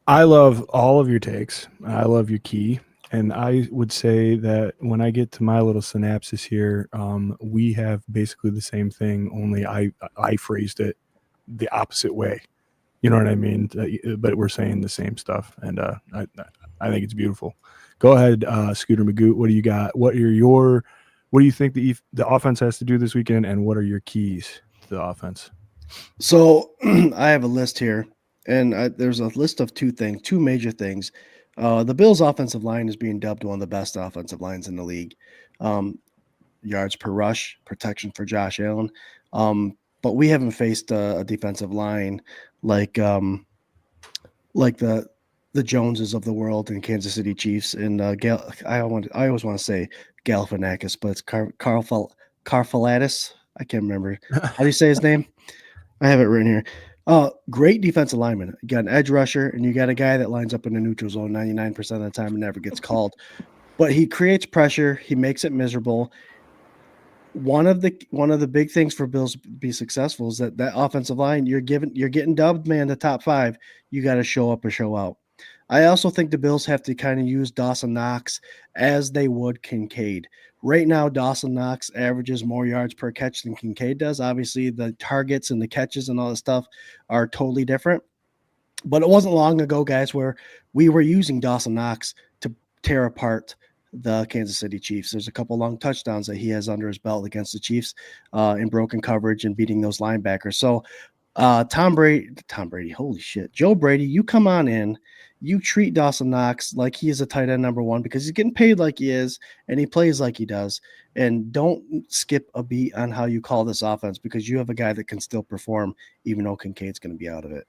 I love all of your takes. I love your key. And I would say that when I get to my little synopsis here, we have basically the same thing, only I phrased it the opposite way. You know what I mean? But we're saying the same stuff, and I think it's beautiful. Go ahead, Scooter Magoo. What do you got? What do you think the offense has to do this weekend, and what are your keys to the offense? So I have a list here, and there's a list of two major things. The Bills' offensive line is being dubbed one of the best offensive lines in the league. Yards per rush, protection for Josh Allen. But we haven't faced a defensive line like the Joneses of the world and Kansas City Chiefs. And I always want to say Galifianakis, but it's Karfalatis. I can't remember. How do you say his name? I have it written here. Great defensive lineman. You got an edge rusher, and you got a guy that lines up in the neutral zone 99% of the time and never gets called. But he creates pressure. He makes it miserable. One of the big things for Bills to be successful is that offensive line, you're getting dubbed, man, the top five. You got to show up or show out. I also think the Bills have to kind of use Dawson Knox as they would Kincaid. Right now, Dawson Knox averages more yards per catch than Kincaid does. Obviously, the targets and the catches and all that stuff are totally different. But it wasn't long ago, guys, where we were using Dawson Knox to tear apart the Kansas City Chiefs. There's a couple long touchdowns that he has under his belt against the Chiefs in broken coverage and beating those linebackers. So Tom Brady, holy shit. Joe Brady, you come on in, you treat Dawson Knox like he is a tight end number one because he's getting paid like he is and he plays like he does. And don't skip a beat on how you call this offense because you have a guy that can still perform even though Kincaid's going to be out of it.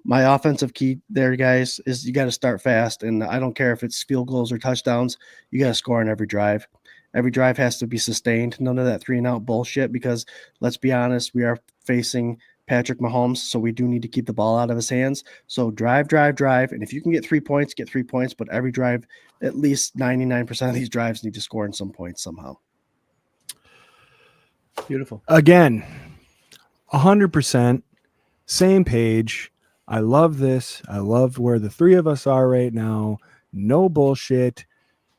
My offensive key there, guys, is you got to start fast. And I don't care if it's field goals or touchdowns, you got to score on every drive. Every drive has to be sustained. None of that 3-and-out bullshit because let's be honest, we are facing Patrick Mahomes, so we do need to keep the ball out of his hands. So drive. And if you can get 3 points, get 3 points. But every drive, at least 99% of these drives need to score in some points somehow. Beautiful. Again, 100%. Same page. I love this. I love where the three of us are right now. No bullshit.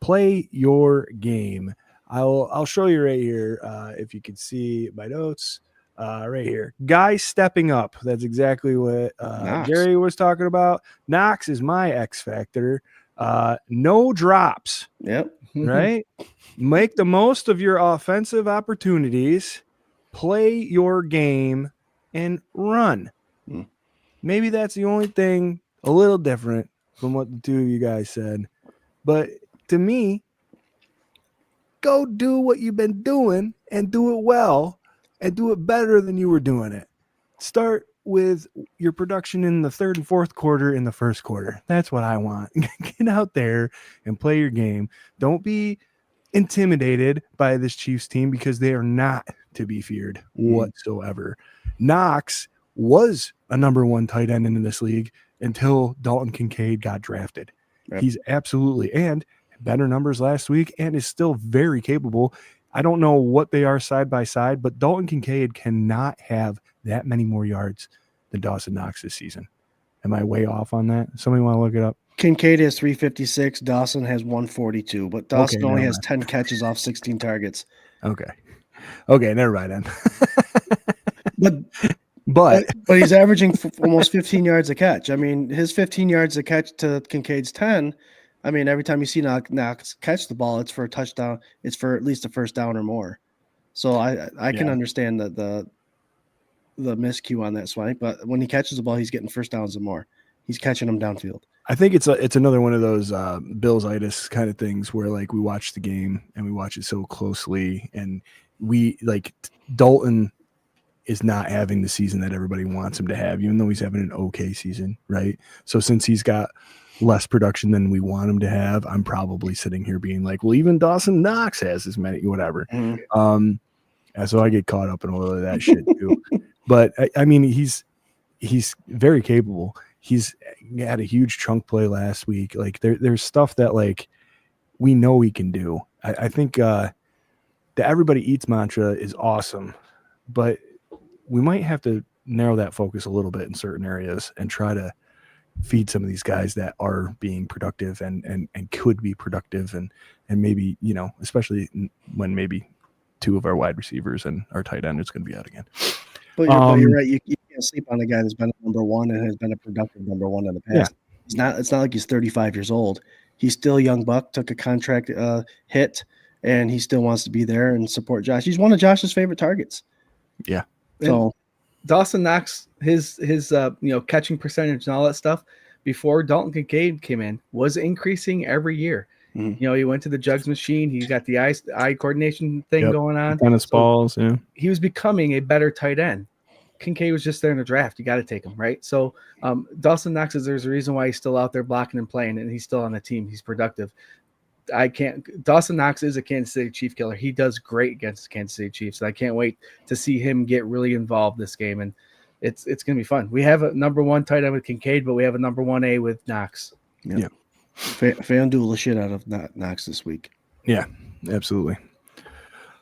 Play your game. I'll show you right here. If you can see my notes right here. Guys stepping up. That's exactly what Jerry was talking about. Knox is my X factor. No drops. Yep. Right? Make the most of your offensive opportunities. Play your game and run. Maybe that's the only thing a little different from what the two of you guys said. But to me, go do what you've been doing and do it well and do it better than you were doing it. Start with your production in the third and fourth quarter in the first quarter. That's what I want. Get out there and play your game. Don't be intimidated by this Chiefs team because they are not to be feared whatsoever. Knox was a number one tight end in this league until Dalton Kincaid got drafted. Yep. He's absolutely, and better numbers last week and is still very capable. I don't know what they are side by side, but Dalton Kincaid cannot have that many more yards than Dawson Knox this season. Am I way off on that? Somebody want to look it up? Kincaid has 356. Dawson has 142, but Dawson Okay, only never has mind. 10 catches off 16 targets. Okay, never mind then. But he's averaging almost 15 yards a catch. I mean, his 15 yards a catch to Kincaid's 10. I mean, every time you see Knox catch the ball, it's for a touchdown. It's for at least a first down or more. So I can understand the miscue on that Swank, but when he catches the ball, he's getting first downs and more. He's catching them downfield. I think it's another one of those Bills-itis kind of things where like we watch the game and we watch it so closely, and we like Dalton is not having the season that everybody wants him to have, even though he's having an okay season, right? So since he's got less production than we want him to have, I'm probably sitting here being like, well, even Dawson Knox has as many, whatever. Mm-hmm. And so I get caught up in all of that shit too. But I mean, he's very capable. He's had a huge chunk play last week. Like there's stuff that like we know he can do. I think the everybody eats mantra is awesome, but we might have to narrow that focus a little bit in certain areas and try to feed some of these guys that are being productive and could be productive and maybe, you know, especially when maybe two of our wide receivers and our tight end is going to be out again. But you're right. You can't sleep on a guy that's been a number one and has been a productive number one in the past. Yeah. It's not like he's 35 years old. He's still a young buck, took a contract hit, and he still wants to be there and support Josh. He's one of Josh's favorite targets. Yeah. So and Dawson Knox, his catching percentage and all that stuff before Dalton Kincaid came in was increasing every year. Mm-hmm. You know, he went to the jugs machine. He got the eye coordination thing going on. Tennis balls, yeah. He was becoming a better tight end. Kincaid was just there in the draft. You got to take him, right? So Dawson Knox there's a reason why he's still out there blocking and playing, and he's still on the team. He's productive. Dawson Knox is a Kansas City Chief killer. He does great against the Kansas City Chiefs. I can't wait to see him get really involved this game, and it's going to be fun. We have a number one tight end with Kincaid, but we have a number 1A with Knox. Yeah. FanDuel the shit out of Knox this week. Yeah, absolutely.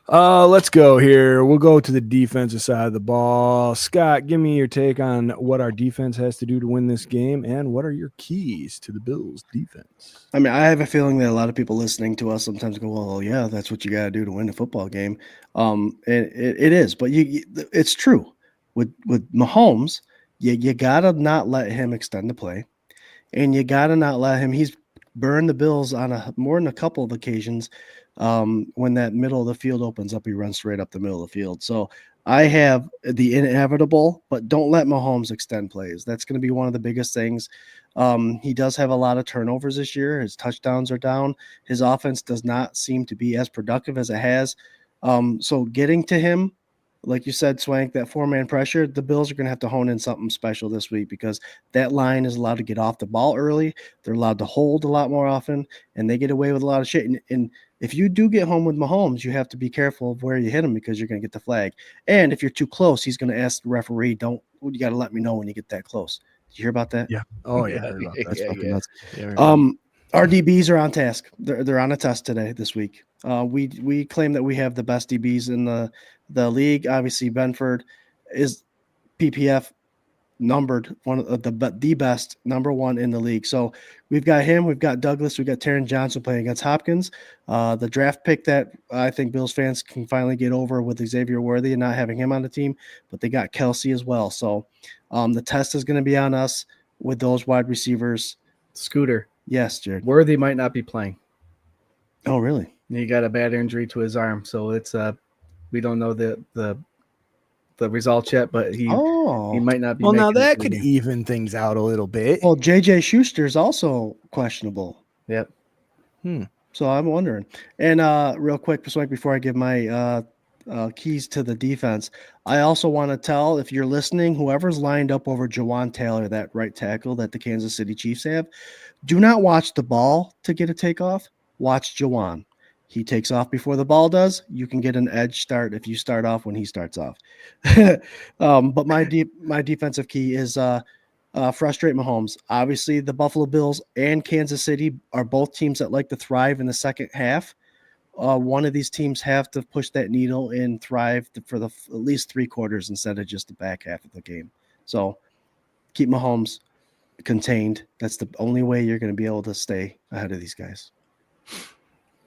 Let's go here. We'll go to the defensive side of the ball. Scott, give me your take on what our defense has to do to win this game, and what are your keys to the Bills' defense? I mean, I have a feeling that a lot of people listening to us sometimes go, well, yeah, that's what you got to do to win a football game. It is, but it's true. With Mahomes, you got to not let him extend the play, and you got to not let him – he's burned the Bills on more than a couple of occasions. When that middle of the field opens up, he runs straight up the middle of the field. So I have the inevitable, but don't let Mahomes extend plays. That's going to be one of the biggest things. He does have a lot of turnovers this year. His touchdowns are down. His offense does not seem to be as productive as it has. So getting to him, like you said, Swank, that 4-man pressure, the Bills are going to have to hone in something special this week because that line is allowed to get off the ball early. They're allowed to hold a lot more often, and they get away with a lot of shit. And if you do get home with Mahomes, you have to be careful of where you hit him because you're going to get the flag. And if you're too close, he's going to ask the referee, you got to let me know when you get that close. Did you hear about that? Yeah. Oh, yeah. I heard about that. That's fucking nuts. Yeah, our DBs are on task. They're on a test this week. We claim that we have the best DBs in the league. Obviously, Benford is PPF numbered one of the best, number one in the league. So we've got him. We've got Douglas. We've got Taron Johnson playing against Hopkins. The draft pick that I think Bills fans can finally get over with Xavier Worthy and not having him on the team, but they got Kelsey as well. So the test is going to be on us with those wide receivers. Scooter. Yes, Jared. Worthy might not be playing. Oh, really? He got a bad injury to his arm, so it's we don't know the results yet, but he might not be. Well, now that could even things out a little bit. Well, JJ Schuster is also questionable. Yep. So I'm wondering. And real quick, Swank, before I give my keys to the defense, I also want to tell, if you're listening, whoever's lined up over Jawan Taylor, that right tackle that the Kansas City Chiefs have, do not watch the ball to get a takeoff. Watch Jawan. He takes off before the ball does. You can get an edge start if you start off when he starts off. But my defensive key is frustrate Mahomes. Obviously, the Buffalo Bills and Kansas City are both teams that like to thrive in the second half. One of these teams have to push that needle and thrive for at least 3 quarters instead of just the back half of the game. So keep Mahomes contained. That's the only way you're going to be able to stay ahead of these guys.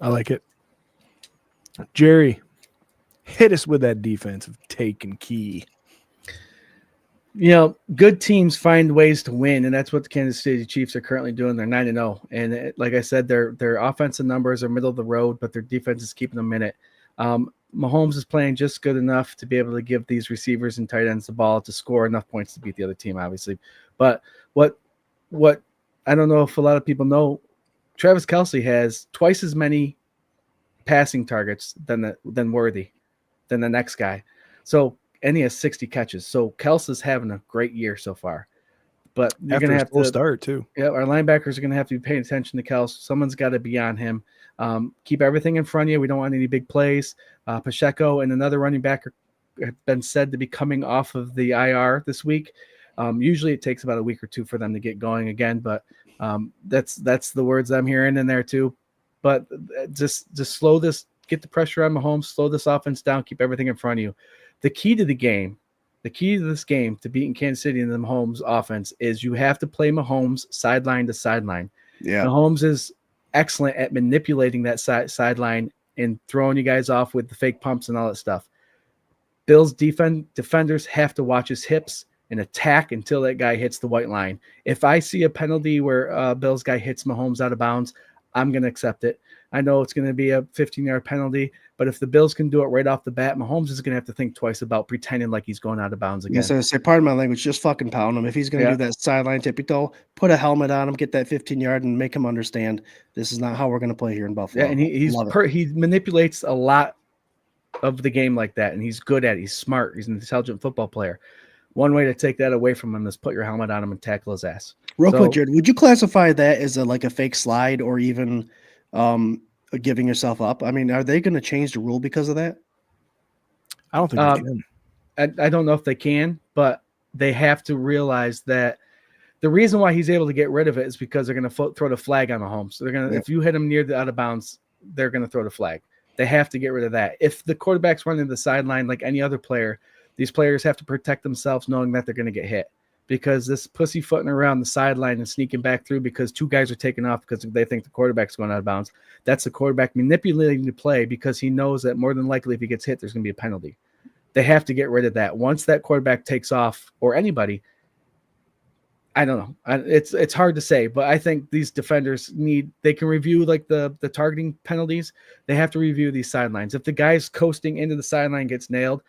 I like it. Jerry, hit us with that defensive take and key. Good teams find ways to win, and that's what the Kansas City Chiefs are currently doing. They're 9-0, and like I said, their offensive numbers are middle of the road, but their defense is keeping them in it. Mahomes is playing just good enough to be able to give these receivers and tight ends the ball to score enough points to beat the other team, obviously. But what I don't know if a lot of people know, Travis Kelce has twice as many passing targets than Worthy, than the next guy. So, and he has 60 catches. So Kelce's having a great year so far. But you're going to have to start too. Yeah, our linebackers are going to have to be paying attention to Kelce. Someone's got to be on him. Keep everything in front of you. We don't want any big plays. Pacheco and another running back have been said to be coming off of the IR this week. Usually it takes about a week or two for them to get going again, but that's the words I'm hearing in there too. But just slow this, get the pressure on Mahomes, slow this offense down, keep everything in front of you. The key to this game to beating Kansas City and the Mahomes offense is you have to play Mahomes sideline to sideline. Yeah, Mahomes is excellent at manipulating that sideline and throwing you guys off with the fake pumps and all that stuff. Bills defenders have to watch his hips and attack until that guy hits the white line. If I see a penalty where Bills guy hits Mahomes out of bounds, I'm going to accept it. I know it's going to be a 15-yard penalty, but if the Bills can do it right off the bat, Mahomes is going to have to think twice about pretending like he's going out of bounds again. Yes, I say, pardon my language, just fucking pound him. If he's going to do that sideline tippy toe, put a helmet on him, get that 15-yard, and make him understand this is not how we're going to play here in Buffalo. Yeah, and he manipulates a lot of the game like that, and he's good at it. He's smart. He's an intelligent football player. One way to take that away from him is put your helmet on him and tackle his ass. Real quick, Jared, would you classify that as like a fake slide or even giving yourself up? I mean, are they going to change the rule because of that? I don't think they can. I don't know if they can, but they have to realize that the reason why he's able to get rid of it is because they're going to throw the flag on Mahomes. So they're going to, if you hit him near the out of bounds, they're going to throw the flag. They have to get rid of that. If the quarterback's running the sideline like any other player, these players have to protect themselves knowing that they're going to get hit, because this pussyfooting around the sideline and sneaking back through because two guys are taking off because they think the quarterback's going out of bounds. That's the quarterback manipulating the play because he knows that more than likely if he gets hit, there's going to be a penalty. They have to get rid of that. Once that quarterback takes off, or anybody, I don't know. It's hard to say, but I think these defenders they can review like the targeting penalties. They have to review these sidelines. If the guy's coasting into the sideline gets nailed,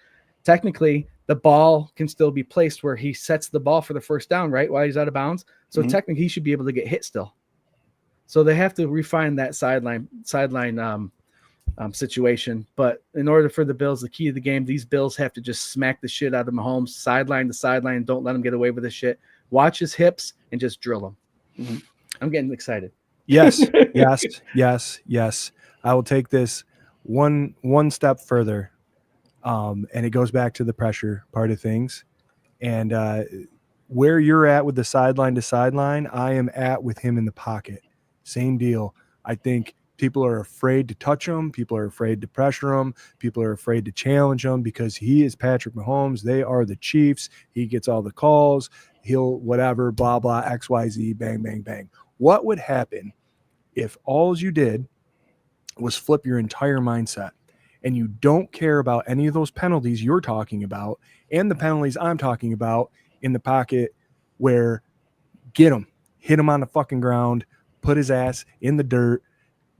technically the ball can still be placed where he sets the ball for the first down, right? While he's out of bounds. So technically he should be able to get hit still. So they have to refine that sideline situation. But in order for the Bills, the key to the game, these Bills have to just smack the shit out of Mahomes sideline to sideline. Don't let him get away with this shit. Watch his hips and just drill him. Mm-hmm. I'm getting excited. Yes. I will take this one step further. And it goes back to the pressure part of things. And where you're at with the sideline to sideline, I am at with him in the pocket. Same deal. I think people are afraid to touch him. People are afraid to pressure him. People are afraid to challenge him because he is Patrick Mahomes. They are the Chiefs. He gets all the calls. He'll whatever, blah, blah, X, Y, Z, bang, bang, bang. What would happen if all you did was flip your entire mindset and you don't care about any of those penalties you're talking about and the penalties I'm talking about in the pocket where get him, hit him on the fucking ground, put his ass in the dirt,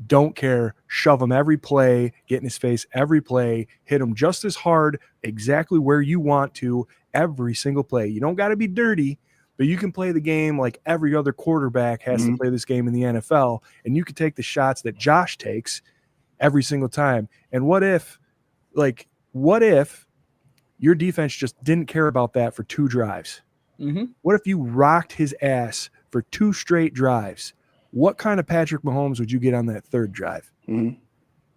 don't care, shove him every play, get in his face every play, hit him just as hard exactly where you want to every single play. You don't got to be dirty, but you can play the game like every other quarterback has to play this game in the NFL, and you can take the shots that Josh takes every single time. And what if your defense just didn't care about that for 2 drives? Mm-hmm. What if you rocked his ass for 2 straight drives? What kind of Patrick Mahomes would you get on that 3rd drive? Mm-hmm.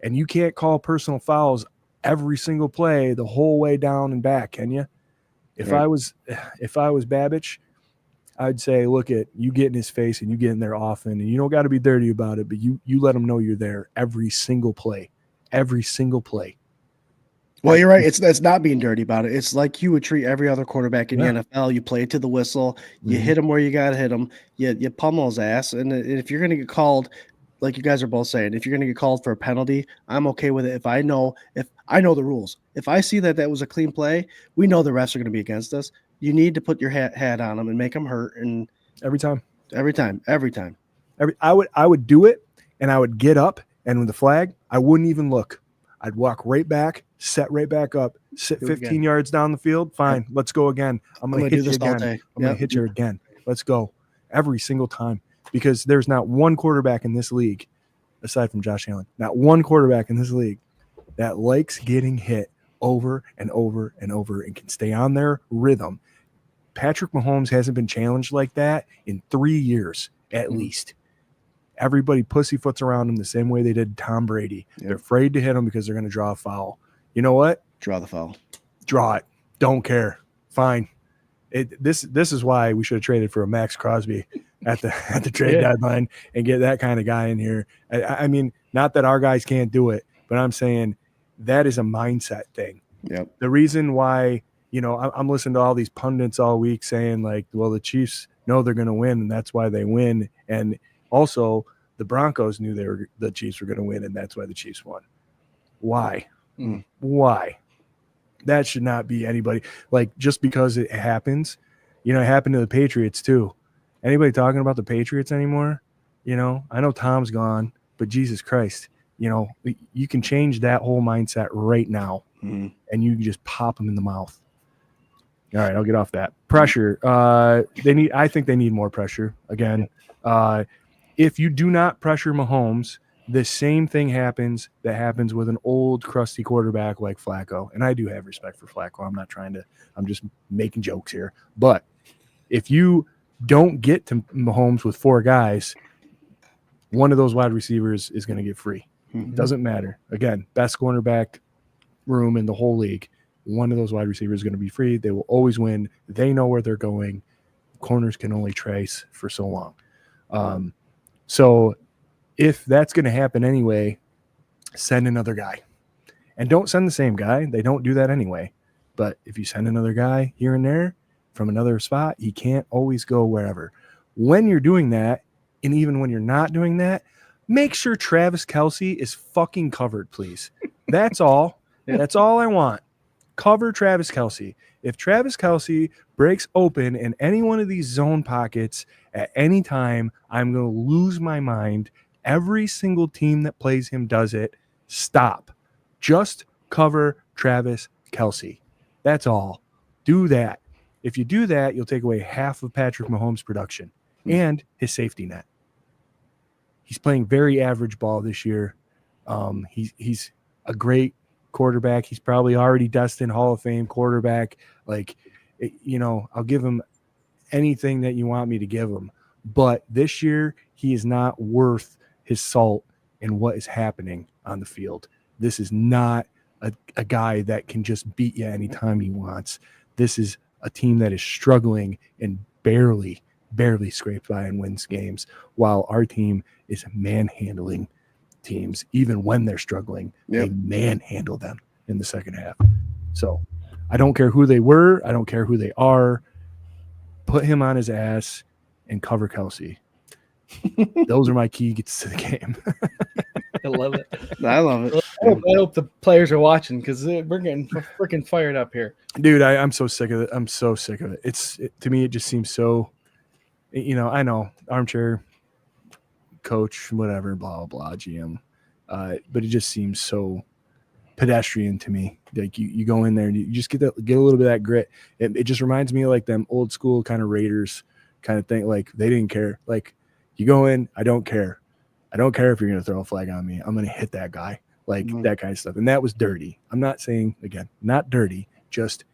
And you can't call personal fouls every single play the whole way down and back, can you? If I was Babbage, I'd say, look at you get in his face and you get in there often, and you don't got to be dirty about it, but you let him know you're there every single play. Well, you're right. It's not being dirty about it. It's like you would treat every other quarterback in the NFL. You play to the whistle. You hit him where you got to hit him. You pummel his ass. And if you're going to get called, like you guys are both saying, if you're going to get called for a penalty, I'm okay with it. If I know the rules, if I see that was a clean play, we know the refs are going to be against us. You need to put your hat on them and make them hurt. And every time. I would do it, and I would get up, and with the flag, I wouldn't even look. I'd walk right back, set right back up, sit 15 yards down the field. Fine, let's go again. I'm going to hit you again. I'm going to hit you again. Let's go. Every single time. Because there's not one quarterback in this league, aside from Josh Allen, not one quarterback in this league that likes getting hit over and over and over and can stay on their rhythm. Patrick Mahomes hasn't been challenged like that in 3 years at least. Everybody pussyfoots around him the same way they did Tom Brady. Yep. They're afraid to hit him because they're going to draw a foul. You know what? Draw the foul. Draw it. Don't care. Fine. This is why we should have traded for a Max Crosby at the trade deadline and get that kind of guy in here. I mean, not that our guys can't do it, but I'm saying that is a mindset thing. Yep. The reason why, I'm listening to all these pundits all week saying like, well, the Chiefs know they're going to win and that's why they win. And also, the Broncos knew the Chiefs were going to win, and that's why the Chiefs won. Why? Why? That should not be anybody. Like, just because it happens, it happened to the Patriots too. Anybody talking about the Patriots anymore? I know Tom's gone, but Jesus Christ, you can change that whole mindset right now, and you can just pop them in the mouth. All right, I'll get off that. Pressure. I think they need more pressure again. If you do not pressure Mahomes, the same thing happens that happens with an old, crusty quarterback like Flacco. And I do have respect for Flacco. I'm just making jokes here. But if you don't get to Mahomes with 4 guys, one of those wide receivers is going to get free. Doesn't matter. Again, best cornerback room in the whole league. One of those wide receivers is going to be free. They will always win. They know where they're going. Corners can only trace for so long. So if that's going to happen anyway, send another guy. And don't send the same guy. They don't do that anyway. But if you send another guy here and there from another spot, he can't always go wherever. When you're doing that, and even when you're not doing that, make sure Travis Kelce is fucking covered, please. That's all. That's all I want. Cover Travis Kelce. If Travis Kelce breaks open in any one of these zone pockets at any time, I'm going to lose my mind. Every single team that plays him does it. Stop. Just cover Travis Kelce. That's all. Do that. If you do that, you'll take away half of Patrick Mahomes' production and his safety net. He's playing very average ball this year. He's a great quarterback. He's probably already destined Hall of Fame quarterback. I'll give him anything that you want me to give him. But this year, he is not worth his salt in what is happening on the field. This is not a guy that can just beat you anytime he wants. This is a team that is struggling and barely scraped by and wins games, while our team is manhandling teams. Even when they're struggling, they manhandle them in the second half. So I don't care who they were. I don't care who they are. Put him on his ass and cover Kelce. Those are my key gets to the game. I love it. I love it. I hope the players are watching because we're getting freaking fired up here. Dude, I'm so sick of it. I'm so sick of it. To me, it just seems so, I know, armchair coach, whatever, blah, blah, blah, GM. But it just seems so pedestrian to me. Like you go in there and you just get a little bit of that grit. It just reminds me of like them old school kind of Raiders kind of thing. Like they didn't care. Like you go in, I don't care. I don't care if you're going to throw a flag on me. I'm going to hit that guy. Like that kind of stuff. And that was dirty. I'm not saying, again, not dirty, just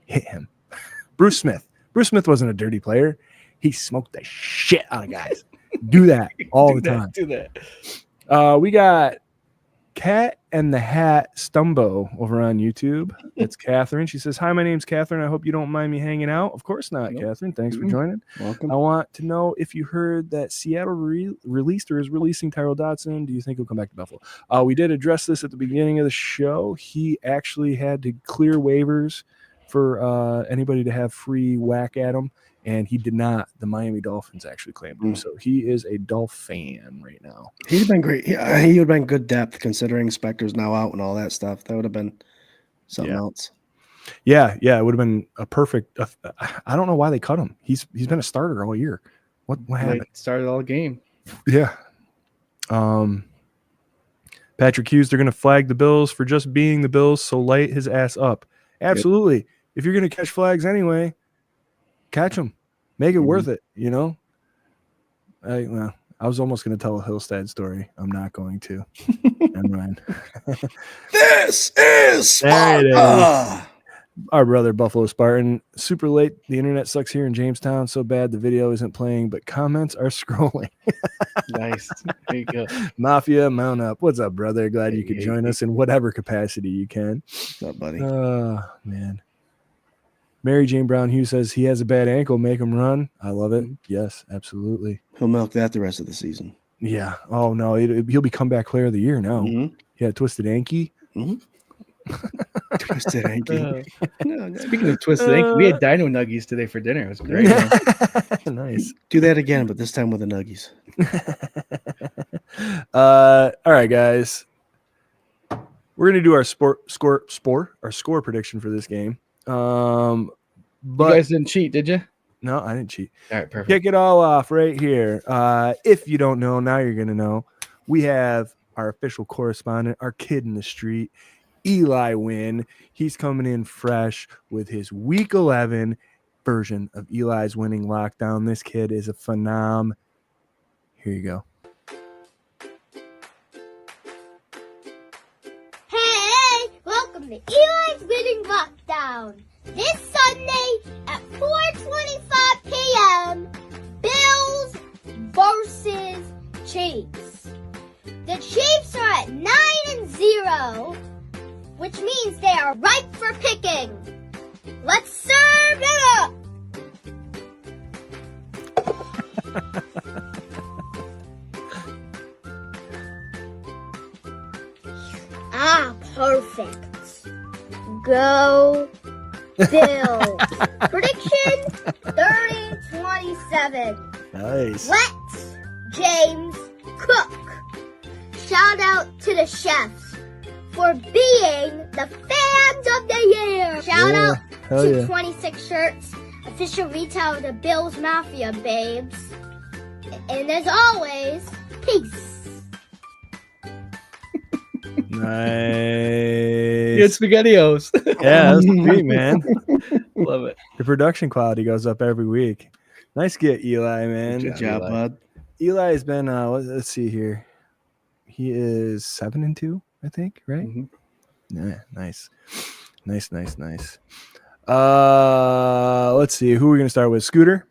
hit him. Bruce Smith wasn't a dirty player. He smoked the shit out of guys. Do that all the time. Do that. We got Cat and the Hat Stumbo over on YouTube. That's Catherine. She says, "Hi, my name's Catherine. I hope you don't mind me hanging out." Of course not, Nope. Catherine. Thanks for joining. Welcome. I want to know if you heard that Seattle released or is releasing Tyrell Dodson. Do you think he'll come back to Buffalo? We did address this at the beginning of the show. He actually had to clear waivers for anybody to have free whack at him, and he did not. The Miami Dolphins actually claimed him, so he is a Dolphin right now. He'd been great. He would have been good depth considering Spector's now out and all that stuff. That would have been something else. Yeah, it would have been a perfect. I don't know why they cut him. He's been a starter all year. What happened? They started all game. Yeah. Patrick Hughes, they're going to flag the Bills for just being the Bills, so light his ass up. Absolutely. Yep. If you're going to catch flags anyway, catch them. Make it worth it, you know? I was almost going to tell a Hillstead story. I'm not going to. Never mind. This is Sparta! Our brother Buffalo Spartan. Super late. The internet sucks here in Jamestown so bad the video isn't playing, but comments are scrolling. Nice. There you go. Mafia, mount up. What's up, brother? Glad you could join us in whatever capacity you can. What's up, buddy? Oh, man. Mary Jane Brown Hughes says he has a bad ankle. Make him run. I love it. Yes, absolutely. He'll milk that the rest of the season. Yeah. Oh, no. He'll be comeback player of the year now. Yeah, twisted ankle. Twisted ankle. Speaking of twisted ankle, we had Dino Nuggies today for dinner. It was great. Nice. Do that again, but this time with the Nuggies. All right, guys. We're gonna do our score prediction for this game. But you guys didn't cheat, did you? No, I didn't cheat. All right, perfect. Kick it all off right here. If you don't know, now you're gonna know. We have our official correspondent, our kid in the street, Eli Wynn. He's coming in fresh with his Week 11 version of Eli's winning lockdown. This kid is a phenom. Here you go. Hey, welcome to Eli's winning lockdown. This Sunday at 4:25 p.m., Bills versus Chiefs. The Chiefs are at 9-0, which means they are ripe for picking. Let's serve it up! Perfect. Go Bills. Prediction 30-27. Nice. Let's James cook. Shout out to the chefs for being the fans of the year. Shout out to 26 Shirts, official retail of the Bills Mafia, babes. And as always, peace. Nice. Good SpaghettiOs. Yeah, that's sweet, man. Love it. The production quality goes up every week. Nice get, Eli, man. Good job, bud. Eli has been, let's see here. He is 7-2, I think, right? Yeah, nice. Nice. Let's see. Who are we going to start with? Scooter?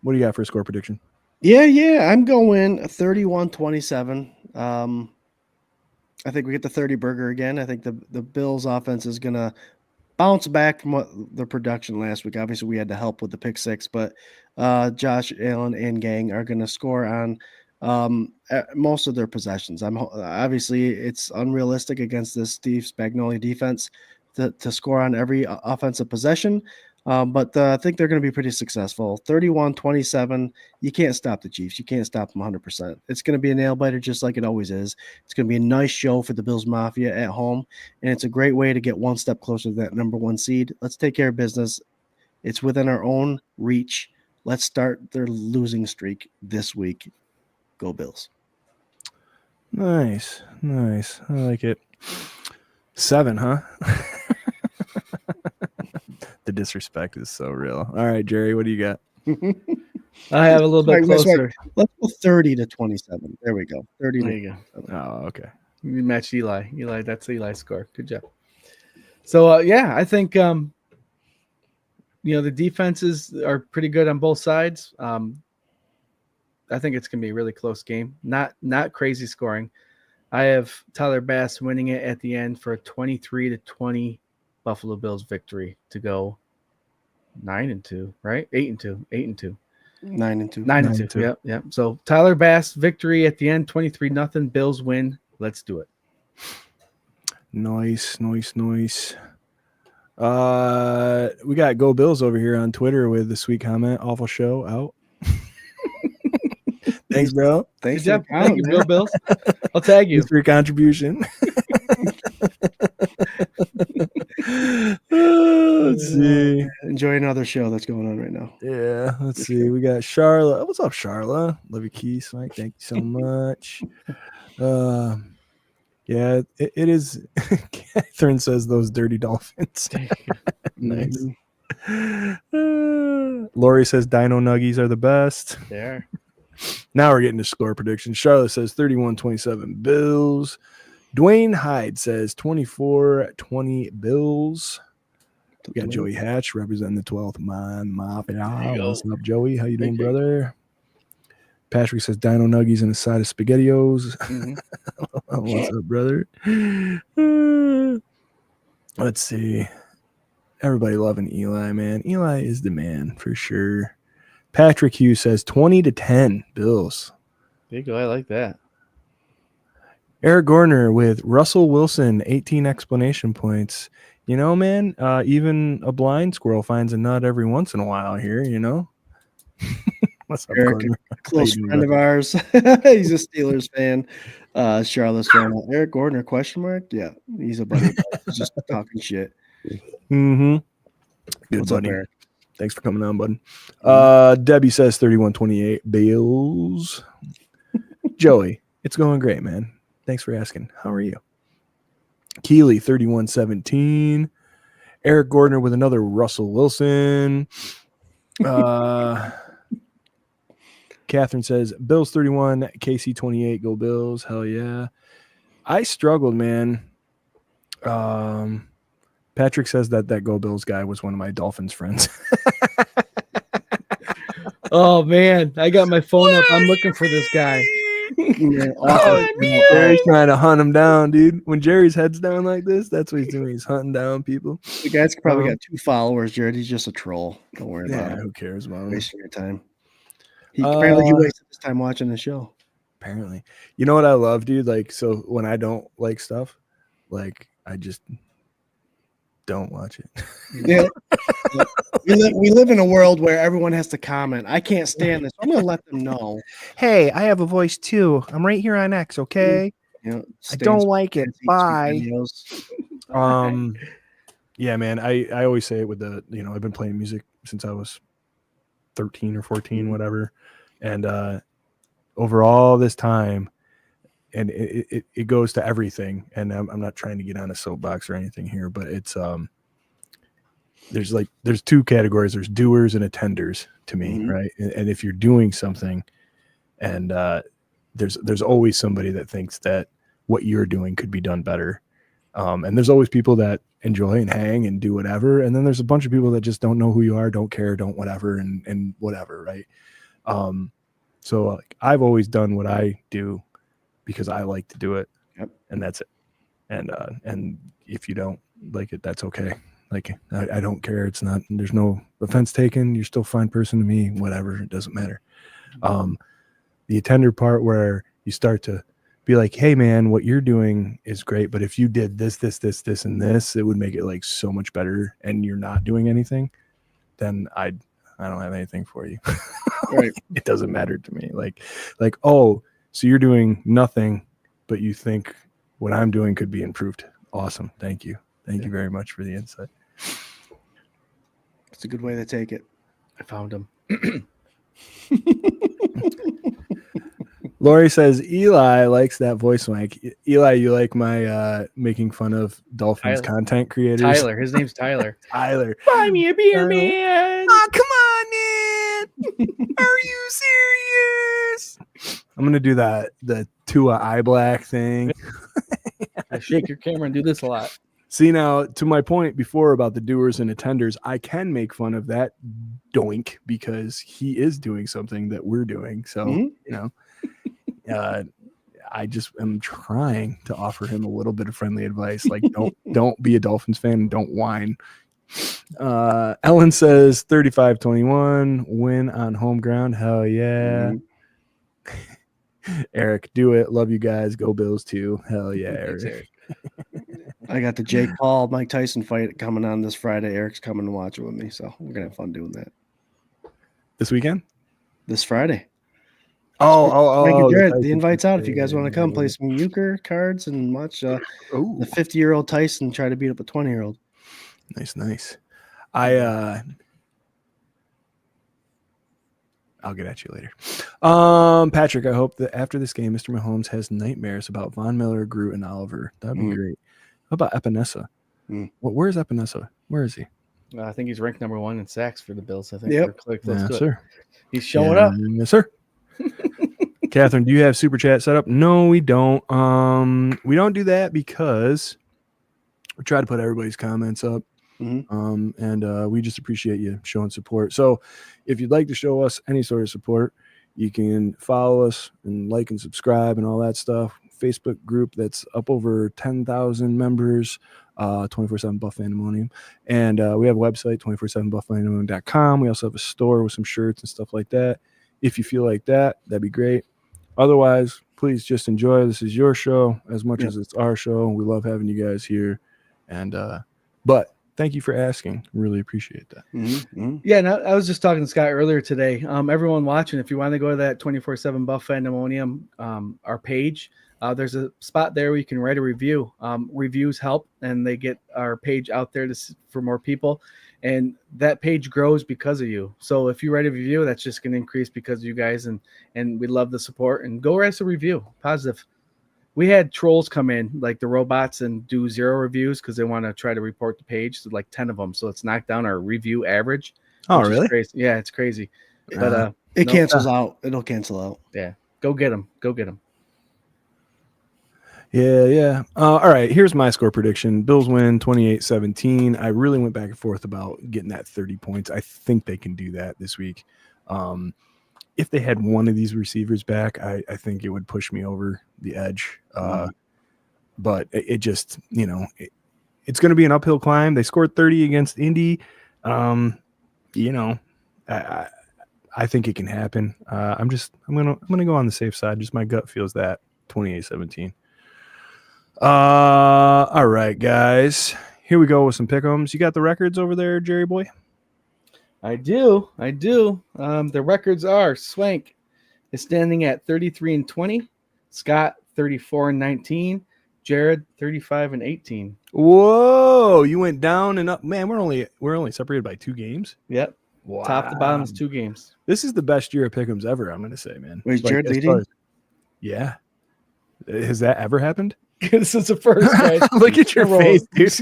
What do you got for a score prediction? Yeah. I'm going 31-27. I think we get the 30 burger again. I think the Bills offense is going to bounce back from the production last week. Obviously, we had to help with the pick six, but Josh Allen and gang are going to score on most of their possessions. Obviously, it's unrealistic against this Steve Spagnuolo defense to score on every offensive possession. But I think they're going to be pretty successful. 31-27. You can't stop the Chiefs. You can't stop them 100%. It's going to be a nail biter just like it always is. It's going to be a nice show for the Bills Mafia at home, and it's a great way to get one step closer to that number one seed. Let's take care of business. It's within our own reach. Let's start their losing streak this week. Go Bills. Nice. I like it. 7, huh? The disrespect is so real. All right, Jerry, what do you got? I have a little bit closer. Let's go 30-27. There we go. 30. There you go. Oh, okay. You matched Eli. That's Eli's score. Good job. So, I think, the defenses are pretty good on both sides. I think it's going to be a really close game. Not crazy scoring. I have Tyler Bass winning it at the end for a 23-20 Buffalo Bills victory to go 9-2, right? 8-2, 8-2. 9-2. 9-2. Yep. So Tyler Bass victory at the end, 23-0. Bills win. Let's do it. Nice. We got Go Bills over here on Twitter with the sweet comment. Awful show out. Thanks, bro. Thanks. Good job. Thank you, Bill Bills. I'll tag you. Thanks for your contribution. Let's see. Enjoy another show that's going on right now. Yeah, let's see. We got Charlotte. What's up, Charlotte? Love your keys, Mike. Thank you so much. Yeah, it is. Catherine says those dirty Dolphins. Nice. Lori says Dino Nuggies are the best. There. Now we're getting to score predictions. Charlotte says 31-27 Bills. Dwayne Hyde says 24-20 Bills. We got Joey Hatch representing the 12th Man Mafia. What's up, Joey? How you doing, brother? Patrick says Dino Nuggies and a side of SpaghettiOs. What's up, brother? Let's see. Everybody loving Eli, man. Eli is the man for sure. Patrick Hughes says 20-10 Bills. There you go. I like that. Eric Gorner with Russell Wilson, 18 explanation points. You know, man, even a blind squirrel finds a nut every once in a while here, you know? What's up, Eric, Gorner? close friend of ours. He's a Steelers fan. Charlotte's fan. Eric Gordner, question mark? Yeah, he's a buddy. He's just talking shit. Mm-hmm. Good, What's buddy. up, Eric? Thanks for coming on, bud. Debbie says 31-28 Bills. Joey, it's going great, man. Thanks for asking. How are you? Keely, 31-17. Eric Gordner with another Russell Wilson. Catherine says, Bills 31, KC 28, go Bills. Hell yeah. I struggled, man. Patrick says that Go Bills guy was one of my Dolphins friends. Oh, man. I got my phone up. I'm looking for this guy. Jerry's trying to hunt him down, dude. When Jerry's head's down like this, that's what he's doing. He's hunting down people. The guy's probably got 2 followers, Jared. He's just a troll. Don't worry about it. Who cares about him? Wasting your time. Apparently he wasted his time watching the show. Apparently. You know what I love, dude? Like, so when I don't like stuff, like, I just don't watch it. Yeah. we live in a world where everyone has to comment. I can't stand this. I'm going to let them know. Hey, I have a voice too. I'm right here on X, okay? You know, I don't like it. Bye. Yeah, man. I always say it with the, I've been playing music since I was 13 or 14, whatever. And over all this time, and it goes to everything. And I'm not trying to get on a soapbox or anything here, but it's there's 2 categories. There's doers and attenders to me, right? And if you're doing something, and there's always somebody that thinks that what you're doing could be done better. And there's always people that enjoy and hang and do whatever. And then there's a bunch of people that just don't know who you are, don't care, don't whatever, and whatever, right? So like, I've always done what I do because I like to do it. Yep. And that's it. And if you don't like it, that's okay. Like, I don't care. There's no offense taken. You're still a fine person to me, whatever. It doesn't matter. The attender part where you start to be like, hey man, what you're doing is great, but if you did this, and this, it would make it like so much better, and you're not doing anything, then I don't have anything for you. Right. It doesn't matter to me. Like, oh, so you're doing nothing, but you think what I'm doing could be improved. Awesome. Thank you. Thank you very much for the insight. It's a good way to take it. I found him. Lori says Eli likes that voice mic. Eli, you like my making fun of Dolphins content creators? Tyler. His name's Tyler. Tyler. Buy me a beer, man. Oh, come on, man. Are you serious? I'm going to do the Tua eye black thing. I shake your camera and do this a lot. See, now, to my point before about the doers and attenders, I can make fun of that doink because he is doing something that we're doing. So, I just am trying to offer him a little bit of friendly advice. Like, don't be a Dolphins fan and don't whine. Ellen says 35-21 win on home ground. Hell yeah. Eric, do it. Love you guys. Go Bills too. Hell yeah, Eric. Thanks, Eric. I got the Jake Paul, Mike Tyson fight coming on this Friday. Eric's coming to watch it with me, so we're gonna have fun doing that This weekend? this Friday. Oh, Thank you, Jared. The invite's out if you guys want to come play some euchre cards and watch the 50-year-old Tyson try to beat up a 20-year-old. Nice. I'll get at you later. Patrick, I hope that after this game, Mr. Mahomes has nightmares about Von Miller, Groot, and Oliver. That'd be great. How about Epinesa? Where's Epinesa? Where is he? I think he's ranked number 1 in sacks for the Bills. I think Yep. we're close to sir. it. He's showing up. Yes, sir. Catherine, do you have super chat set up? No, we don't. We don't do that because we try to put everybody's comments up. And we just appreciate you showing support. So if you'd like to show us any sort of support, you can follow us and like and subscribe and all that stuff. Facebook group that's up over 10,000 members, 24/7 Buff Pandemonium. And we have a website, 247buffpandemonium.com. We also have a store with some shirts and stuff like that. If you feel like that, that'd be great. Otherwise, please just enjoy. This is your show as much as it's our show. We love having you guys here. And but thank you for asking. Really appreciate that. Yeah, and I was just talking to Scott earlier today. Everyone watching, if you want to go to that 24/7 Buff Pandemonium, our page, there's a spot there where you can write a review. Reviews help, and they get our page out there for more people. And that page grows because of you. So if you write a review, that's just going to increase because of you guys. And we love the support. And go write us a review. Positive. We had trolls come in, like the robots, and do 0 reviews because they want to try to report the page. So like 10 of them. So it's knocked down our review average. Oh, really? Crazy. Yeah, it's crazy. But it cancels out. It'll cancel out. Yeah. Go get them. Go get them. Yeah. All right, here's my score prediction. Bills win 28-17. I really went back and forth about getting that 30 points. I think they can do that this week. If they had one of these receivers back, I think it would push me over the edge. But it just, it's going to be an uphill climb. They scored 30 against Indy. I think it can happen. I'm gonna go on the safe side. Just my gut feels that 28-17. All right, guys. Here we go with some pick'ems. You got the records over there, Jerry boy? I do. The records are Swank is standing at 33-20, Scott 34-19, Jarrod 35-18. Whoa, you went down and up. Man, we're only separated by 2 games. Yep. Wow. Top to bottom is 2 games. This is the best year of pick'ems ever, I'm gonna say, man. Wait, is Jarrod leading? Yeah. Has that ever happened? This is the first, guys. Look at your face, dude.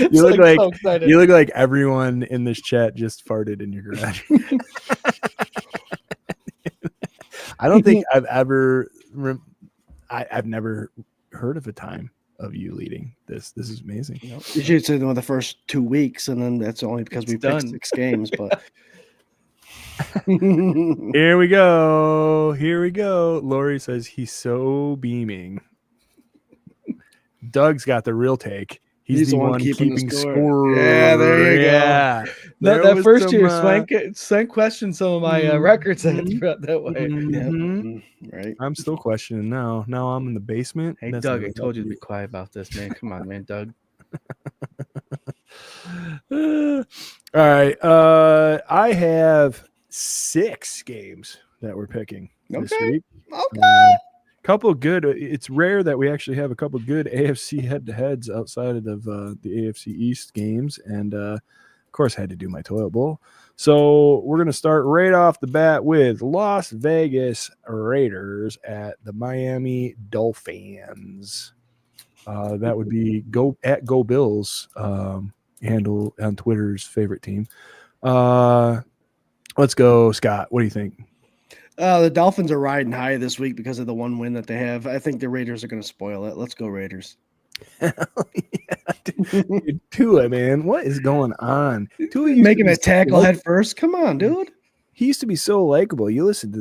You look like everyone in this chat just farted in your garage. I don't think I've never heard of a time of you leading this. This is amazing. You should say the first 2 weeks, and then that's only because we picked 6 games. But Here we go. Lori says he's so beaming. Doug's got the real take. He's the one keeping score. Yeah, there you go. That first year, Swank questioned some of my records I had throughout that way. Right. I'm still questioning now. Now I'm in the basement. Hey, Doug, I told you to be quiet about this, man. Come on, man, Doug. All right. I have 6 games that we're picking this week. Okay. Couple of good. It's rare that we actually have a couple of good AFC head-to-heads outside of the AFC East games, and of course, I had to do my toilet bowl. So we're gonna start right off the bat with Las Vegas Raiders at the Miami Dolphins. That would be Go Bills handle on Twitter's favorite team. Let's go, Scott. What do you think? The Dolphins are riding high this week because of the 1 win that they have. I think the Raiders are going to spoil it. Let's go Raiders. Hell yeah. Dude, Tua, man. What is going on? Tua making a tackle head first. Come on, dude. he used to be so likable. You listen to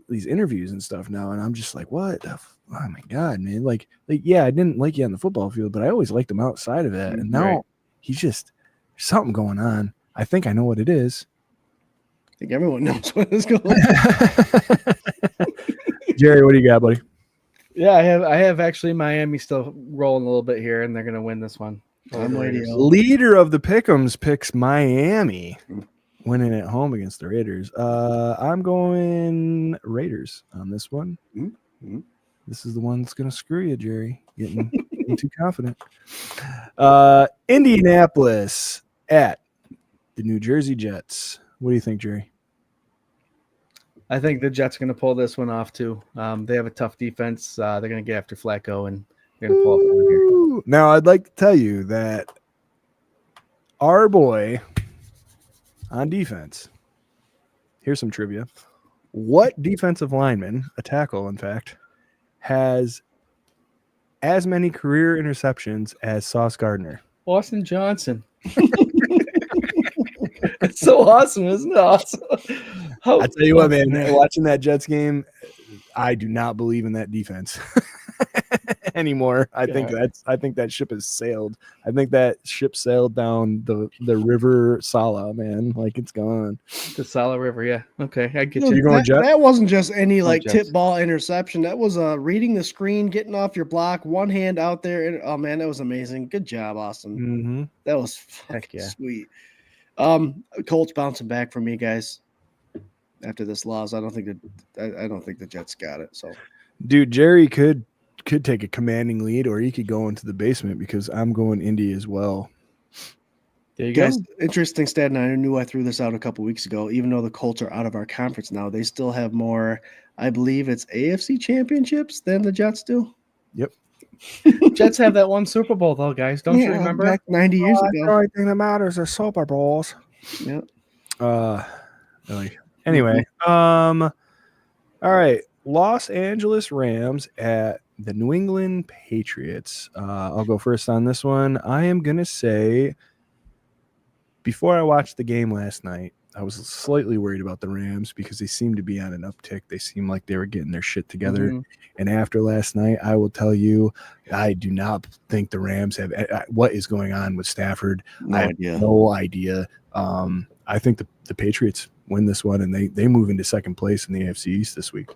these interviews and stuff now, and I'm just like, what? Oh my god, man! Like yeah, I didn't like you on the football field, but I always liked him outside of that. And now he's just there's something going on. I think I know what it is. I think everyone knows what is going on. Jerry, what do you got, buddy? Yeah, I have actually Miami still rolling a little bit here, and they're going to win this one. I'm waiting. Leader of the Pick'ems picks Miami winning at home against the Raiders. I'm going Raiders on this one. Mm-hmm. This is the one that's going to screw you, Jerry. Getting too confident. Indianapolis at the New Jersey Jets. What do you think, Jerry? I think the Jets are going to pull this one off too. They have a tough defense. They're going to get after Flacco, and they're going to pull off one here. Now, I'd like to tell you that our boy on defense, here's some trivia. What defensive lineman, a tackle, in fact, has as many career interceptions as Sauce Gardner? Austin Johnson. It's so awesome, isn't it? Awesome. I tell you what, man, watching that Jets game, I do not believe in that defense anymore. I think that ship has sailed. I think that ship sailed down the river Sala, man. Like it's gone. The Sala River, yeah. Okay, I get you. You're going Jets? That wasn't just any like Jets. tip ball interception. That was reading the screen, getting off your block, one hand out there. And, oh man, that was amazing. Good job, Austin. Mm-hmm. That was sweet. Colts bouncing back for me, guys. After this loss, I don't think the Jets got it. So, dude, Jerry could take a commanding lead, or he could go into the basement because I'm going Indy as well. There you guys, go. Interesting stat, and I knew I threw this out a couple weeks ago. Even though the Colts are out of our conference now, they still have more. I believe it's AFC championships than the Jets do. Yep. Jets have that one Super Bowl though, guys. Don't you remember? Back 90 years ago. The only thing that matters are Super Bowls. Yep. Really. Anyway, all right. Los Angeles Rams at the New England Patriots. I'll go first on this one. I am gonna say, before I watched the game last night, I was slightly worried about the Rams because they seemed to be on an uptick. They seemed like they were getting their shit together. Mm-hmm. And after last night, I will tell you, I do not think the Rams have what is going on with Stafford. I have no idea. I think the Patriots win this one, and they move into second place in the AFC East this week.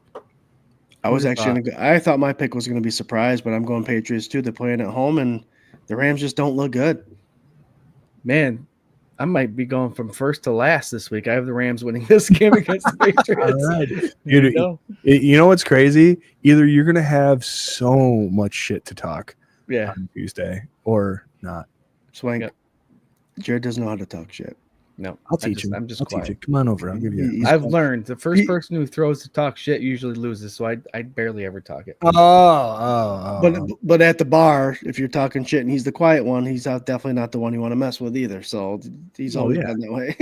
I thought my pick was going to be surprised, but I'm going Patriots too. They're playing at home, and the Rams just don't look good. Man, I might be going from first to last this week. I have the Rams winning this game against the Patriots. All right. You know what's crazy? Either you're going to have so much shit to talk on Tuesday or not. Swank. Yep. Jared doesn't know how to talk shit. No, I'll teach you. I'll teach you. Come on over. I'll give you. I've learned the first person who throws to talk shit usually loses, so I barely ever talk it. But at the bar, if you're talking shit and he's the quiet one, he's definitely not the one you want to mess with either. So he's always been that way.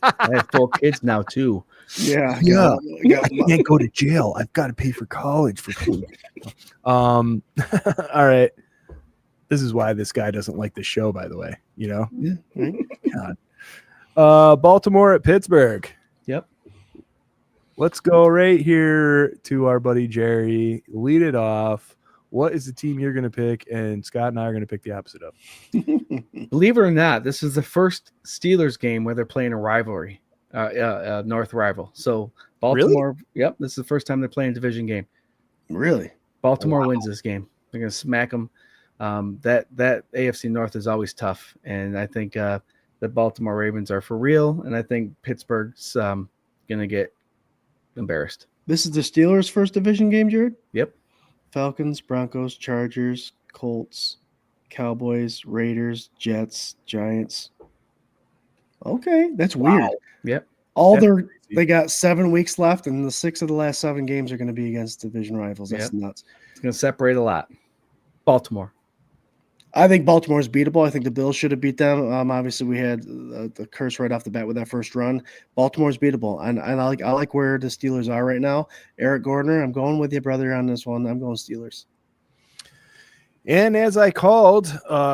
I have 4 kids now too. Yeah. I can't go to jail. I've got to pay for college for food. All right. This is why this guy doesn't like the show, by the way. You know? Yeah. Right. God. Baltimore at Pittsburgh. Yep. Let's go right here to our buddy Jerry. Lead it off. What is the team you're going to pick? And Scott and I are going to pick the opposite of. Believe it or not, this is the first Steelers game where they're playing a rivalry, North rival. So Baltimore, really? Yep, this is the first time they're playing a division game. Really? Baltimore wins this game. They're going to smack them. That AFC North is always tough, and I think the Baltimore Ravens are for real, and I think Pittsburgh's going to get embarrassed. This is the Steelers' first division game, Jared? Yep. Falcons, Broncos, Chargers, Colts, Cowboys, Raiders, Jets, Giants. Okay, that's weird. Wow. Yep. They got 7 weeks left, and the 6 of the last 7 games are going to be against division rivals. That's nuts. It's going to separate a lot. Baltimore. I think Baltimore is beatable. I think the Bills should have beat them. Obviously, we had the curse right off the bat with that first run. Baltimore's beatable, and I like where the Steelers are right now. Eric Gardner, I'm going with you, brother, on this one. I'm going Steelers. And as I called,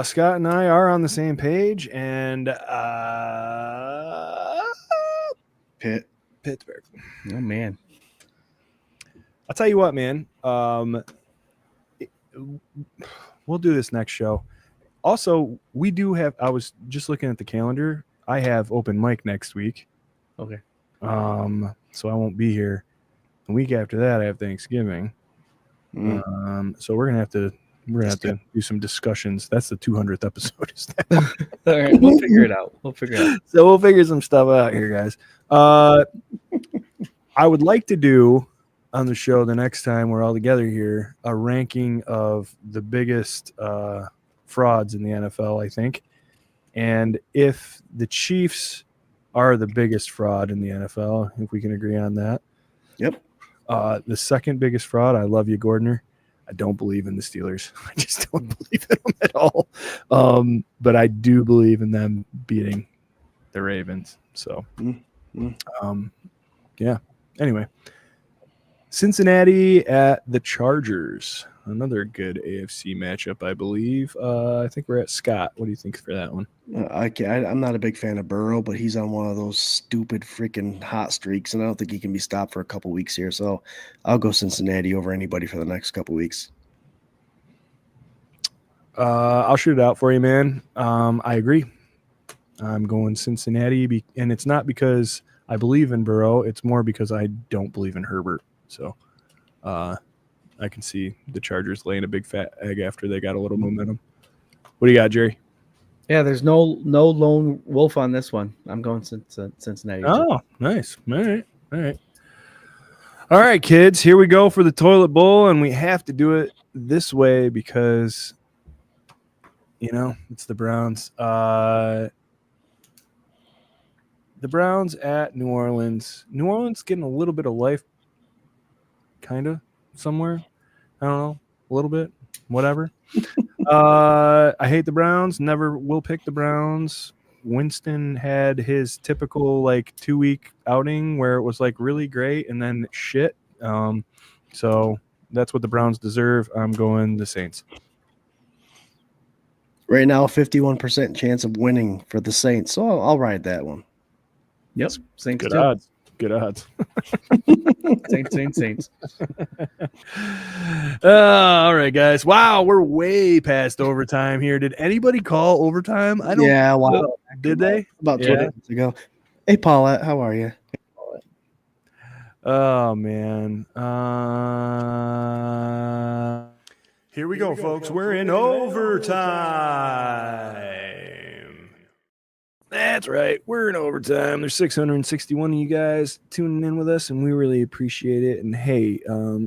Scott and I are on the same page, and Pittsburgh. Oh man. I'll tell you what, man. We'll do this next show. Also, we do have. I was just looking at the calendar. I have open mic next week. Okay. So I won't be here. The week after that, I have Thanksgiving. So we're gonna have to do some discussions. That's the 200th episode. All right, we'll figure it out. So we'll figure some stuff out here, guys. I would like to do on the show the next time we're all together here a ranking of the biggest frauds in the NFL, I think. And if the Chiefs are the biggest fraud in the NFL, if we can agree on that. Yep. The second biggest fraud, I love you, Gordner. I don't believe in the Steelers. I just don't believe in them at all. But I do believe in them beating the Ravens. So, yeah. Anyway, Cincinnati at the Chargers. Another good AFC matchup, I believe. I think we're at Scott. What do you think for that one? I'm not a big fan of Burrow, but he's on one of those stupid freaking hot streaks, and I don't think he can be stopped for a couple weeks here. So I'll go Cincinnati over anybody for the next couple weeks. I'll shoot it out for you, man. I agree. I'm going Cincinnati, and it's not because I believe in Burrow. It's more because I don't believe in Herbert. So I can see the Chargers laying a big fat egg after they got a little momentum. What do you got, Jerry? Yeah, there's no lone wolf on this one. I'm going Cincinnati. Oh, nice. All right, kids. Here we go for the toilet bowl, and we have to do it this way because, it's the Browns. The Browns at New Orleans. New Orleans getting a little bit of life, kind of, somewhere. I don't know, a little bit, whatever. I hate the Browns. Never will pick the Browns. Winston had his typical 2-week outing where it was really great and then shit. So that's what the Browns deserve. I'm going the Saints. Right now, 51% chance of winning for the Saints. So I'll ride that one. Yep. Saints. Good odds. Good odds. Saints. All right, guys. Wow, we're way past overtime here. Did anybody call overtime? I don't. Yeah, wow. Did they? About 2 days ago. Hey, Paulette, how are you? Oh man. Here we go, folks. We're in overtime. That's right. We're in overtime. There's 661 of you guys tuning in with us, and we really appreciate it. And hey,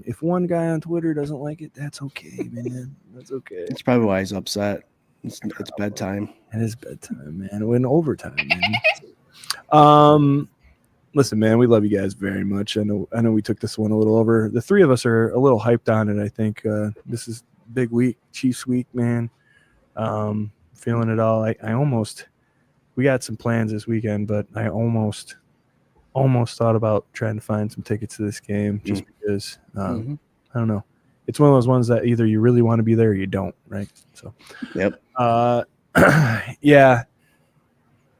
if one guy on Twitter doesn't like it, that's okay, man. That's okay. That's probably why he's upset. It's bedtime. It is bedtime, man. We're in overtime, man. Listen, man, we love you guys very much. I know we took this one a little over. The three of us are a little hyped on it, I think. This is big week, Chiefs week, man. Feeling it all. We got some plans this weekend, but I almost thought about trying to find some tickets to this game just because I don't know. It's one of those ones that either you really want to be there or you don't, right? So, yep. Yeah.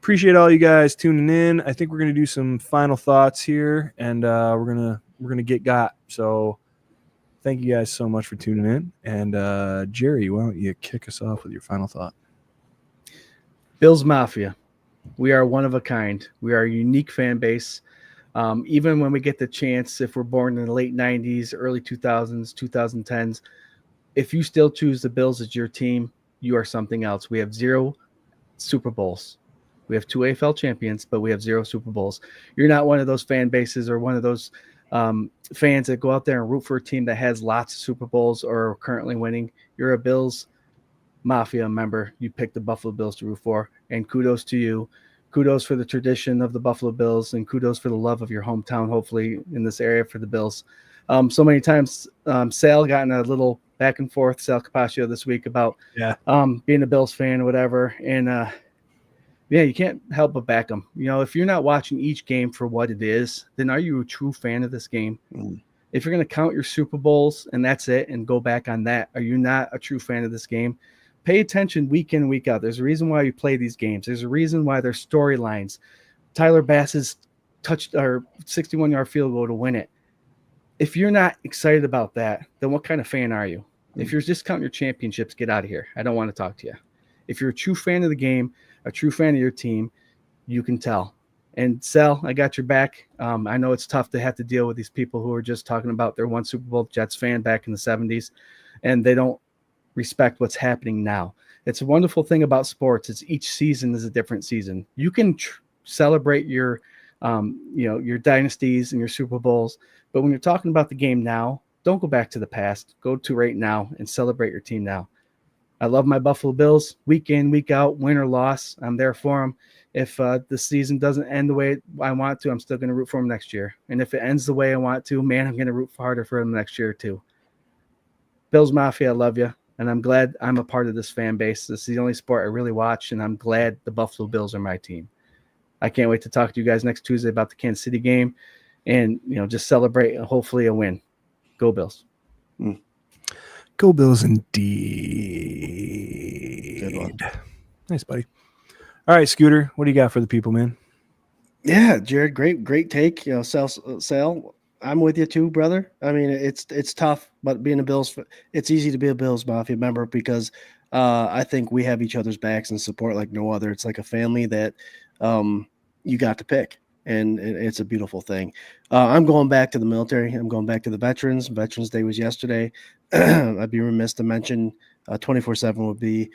Appreciate all you guys tuning in. I think we're gonna do some final thoughts here, and we're gonna get got. So, thank you guys so much for tuning in. And Jerry, why don't you kick us off with your final thought? Bills Mafia. We are one of a kind. We are a unique fan base. Even when we get the chance, if we're born in the late 90s, early 2000s, 2010s, if you still choose the Bills as your team, you are something else. We have 0 Super Bowls. We have 2 AFL champions, but we have 0 Super Bowls. You're not one of those fan bases or one of those fans that go out there and root for a team that has lots of Super Bowls or are currently winning. You're a Bills Mafia member. You picked the Buffalo Bills to root for, and kudos to you. Kudos for the tradition of the Buffalo Bills, and kudos for the love of your hometown, hopefully in this area for the Bills. So many times Sal got in a little back and forth, Sal Capaccio, this week about being a Bills fan or whatever, and you can't help but back them. If you're not watching each game for what it is, then are you a true fan of this game? If you're going to count your Super Bowls and that's it and go back on that, are you not a true fan of this game? Pay attention week in, week out. There's a reason why you play these games. There's a reason why there's storylines. Tyler Bass's touched or 61-yard field goal to win it. If you're not excited about that, then what kind of fan are you? If you're just counting your championships, get out of here. I don't want to talk to you. If you're a true fan of the game, a true fan of your team, you can tell. And Sal, I got your back. I know it's tough to have to deal with these people who are just talking about their one Super Bowl Jets fan back in the 70s, and they don't respect what's happening now. It's a wonderful thing about sports. It's each season is a different season. You can celebrate your, your dynasties and your Super Bowls, but when you're talking about the game now, don't go back to the past. Go to right now and celebrate your team now. I love my Buffalo Bills week in, week out, win or loss. I'm there for them. If the season doesn't end the way I want to, I'm still going to root for them next year. And if it ends the way I want to, man, I'm going to root harder for them next year too. Bills Mafia, I love you. And I'm glad I'm a part of this fan base. This is the only sport I really watch, and I'm glad the Buffalo Bills are my team. I can't wait to talk to you guys next Tuesday about the Kansas City game and, just celebrate hopefully a win. Go Bills. Go Bills indeed. Good one. Nice, buddy. All right, Scooter, what do you got for the people, man? Yeah, Jared, great take. Sal, I'm with you too, brother. I mean, it's tough, but being a Bills, it's easy to be a Bills Mafia member because I think we have each other's backs and support like no other. It's like a family that you got to pick, and it's a beautiful thing. I'm going back to the military. I'm going back to the veterans. Veterans Day was yesterday. I'd be remiss to mention 24/7 would be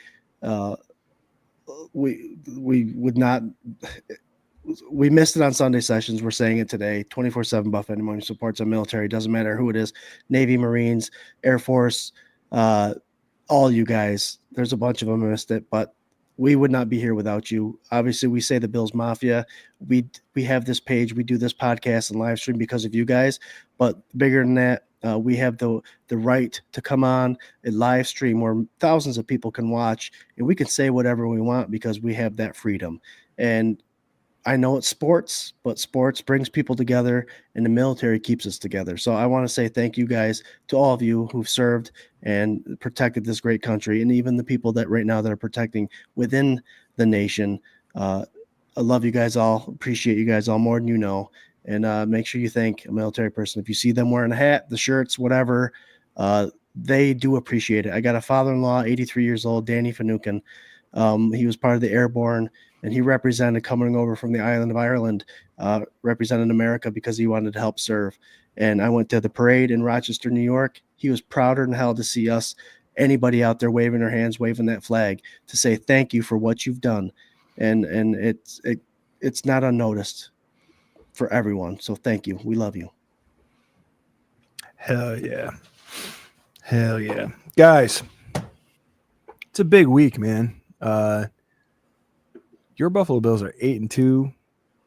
we would not. We missed it on Sunday sessions. We're saying it today. 24/7 Buff Anyone supports our military. Doesn't matter who it is. Navy, Marines, Air Force, all you guys. There's a bunch of them missed it, but we would not be here without you. Obviously, we say the Bills Mafia. We have this page. We do this podcast and live stream because of you guys. But bigger than that, we have the right to come on a live stream where thousands of people can watch, and we can say whatever we want because we have that freedom. And I know it's sports, but sports brings people together, and the military keeps us together. So I want to say thank you guys to all of you who've served and protected this great country, and even the people that right now that are protecting within the nation. I love you guys all. Appreciate you guys all more than you know. And make sure you thank a military person. If you see them wearing a hat, the shirts, whatever, they do appreciate it. I got a father-in-law, 83 years old, Danny Finucane. He was part of the Airborne, and he represented coming over from the island of Ireland, represented America because he wanted to help serve. And I went to the parade in Rochester, New York. He was prouder than hell to see us, anybody out there waving their hands, waving that flag to say thank you for what you've done. And it's not unnoticed for everyone. So thank you. We love you. Hell yeah. Hell yeah. Guys, it's a big week, man. Your Buffalo Bills are 8-2.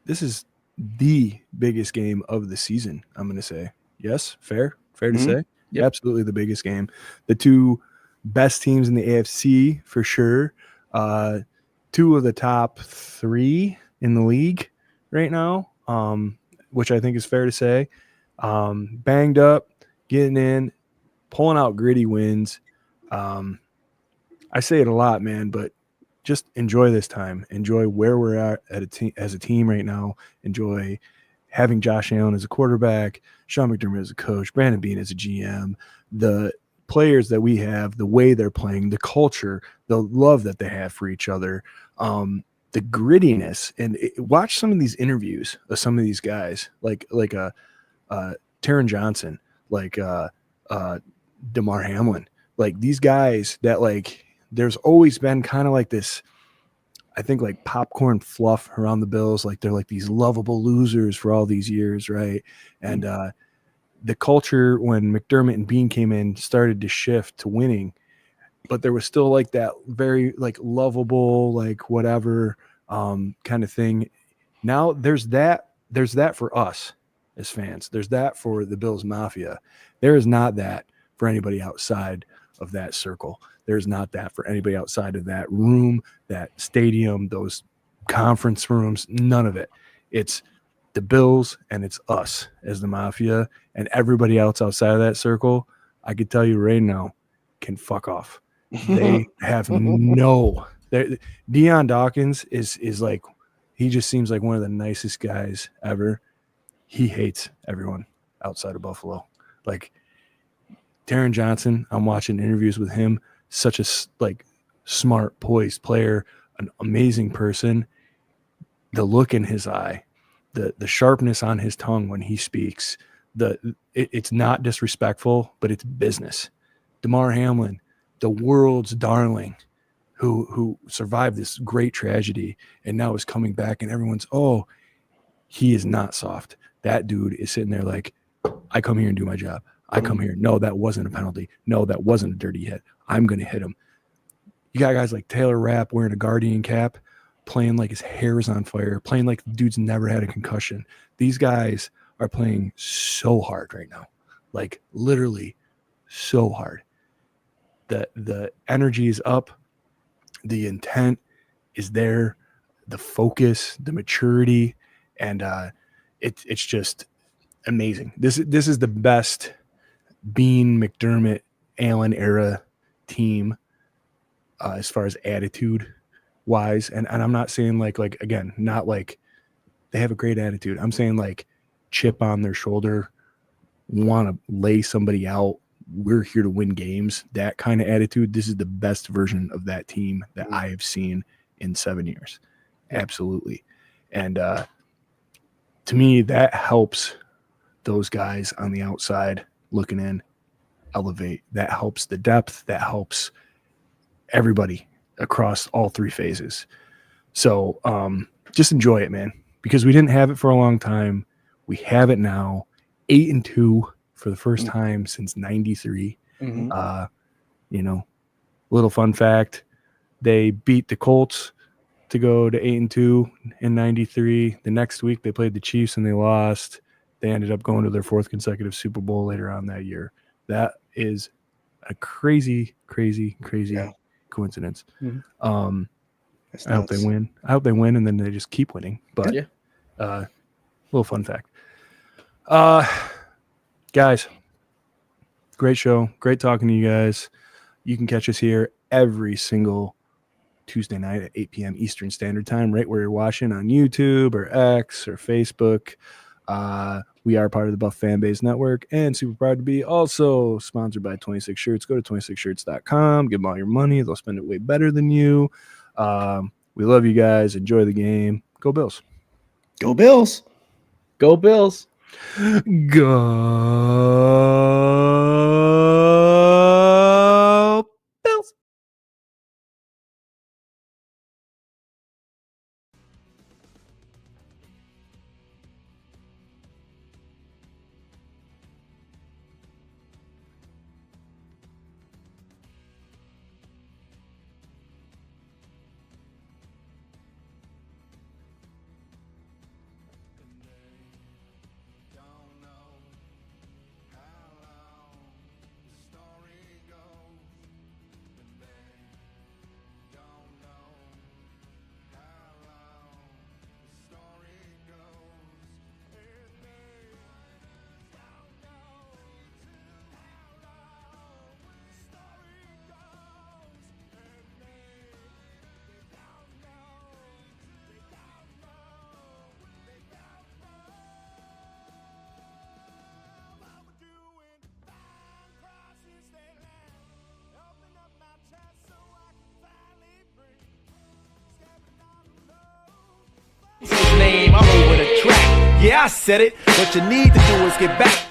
This is the biggest game of the season, I'm going to say. Yes, fair to say. Yep. Absolutely the biggest game. The two best teams in the AFC for sure. Two of the top three in the league right now, which I think is fair to say. Banged up, getting in, pulling out gritty wins. I say it a lot, man, but just enjoy this time. Enjoy where we're at as a team right now. Enjoy having Josh Allen as a quarterback, Sean McDermott as a coach, Brandon Beane as a GM, the players that we have, the way they're playing, the culture, the love that they have for each other, the grittiness. And watch some of these interviews of some of these guys, like Taron Johnson, like Damar Hamlin, like these guys that like. There's always been kind of like this, I think, like popcorn fluff around the Bills. Like they're like these lovable losers for all these years, right? And the culture when McDermott and Bean came in started to shift to winning, but there was still like that very like lovable, like whatever kind of thing. Now there's that for us as fans. There's that for the Bills Mafia. There is not that for anybody outside of that circle. There's not that for anybody outside of that room, that stadium, those conference rooms, none of it. It's the Bills and it's us as the Mafia, and everybody else outside of that circle, I could tell you right now, can fuck off. They have Deion Dawkins is like, he just seems like one of the nicest guys ever. he hates everyone outside of Buffalo. Like Taron Johnson, I'm watching interviews with him, such a smart, poised player, an amazing person. The look in his eye, the sharpness on his tongue when he speaks, it's not disrespectful, but it's business. Damar Hamlin, the world's darling, who survived this great tragedy and now is coming back, and everyone's, oh, he is not soft. That dude is sitting there like, I come here and do my job. I come here. No, that wasn't a penalty. No, that wasn't a dirty hit. I'm going to hit him. You got guys like Taylor Rapp wearing a Guardian cap, playing like his hair is on fire, playing like the dude's never had a concussion. These guys are playing so hard right now, like literally so hard. The energy is up. The intent is there. The focus, the maturity, and it's just amazing. This is the best Bean, McDermott, Allen era team as far as attitude wise. And I'm not saying like again, not like they have a great attitude. I'm saying like chip on their shoulder, want to lay somebody out. We're here to win games. That kind of attitude. This is the best version of that team that I have seen in 7 years. Absolutely. And to me, that helps those guys on the outside looking in elevate. That helps the depth. That helps everybody across all three phases. So just enjoy it, man, because we didn't have it for a long time. We have it now. 8-2 for the first time since 93. Little fun fact, they beat the Colts to go to 8-2 in 93. The next week they played the Chiefs and they lost. They ended up going to their fourth consecutive Super Bowl later on that year. That is a crazy coincidence. I hope they win. I hope they win, and then they just keep winning. But little fun fact. Guys, great show. Great talking to you guys. You can catch us here every single Tuesday night at 8 p.m. Eastern Standard Time, right where you're watching on YouTube or X or Facebook. We are part of the Buff Fanbase Network and super proud to be also sponsored by 26 Shirts. Go to 26shirts.com. Give them all your money. They'll spend it way better than you. We love you guys. Enjoy the game. Go Bills. Go Bills. Go Bills. Go Bills. Name, I'm over the track. Yeah, I said it. What you need to do is get back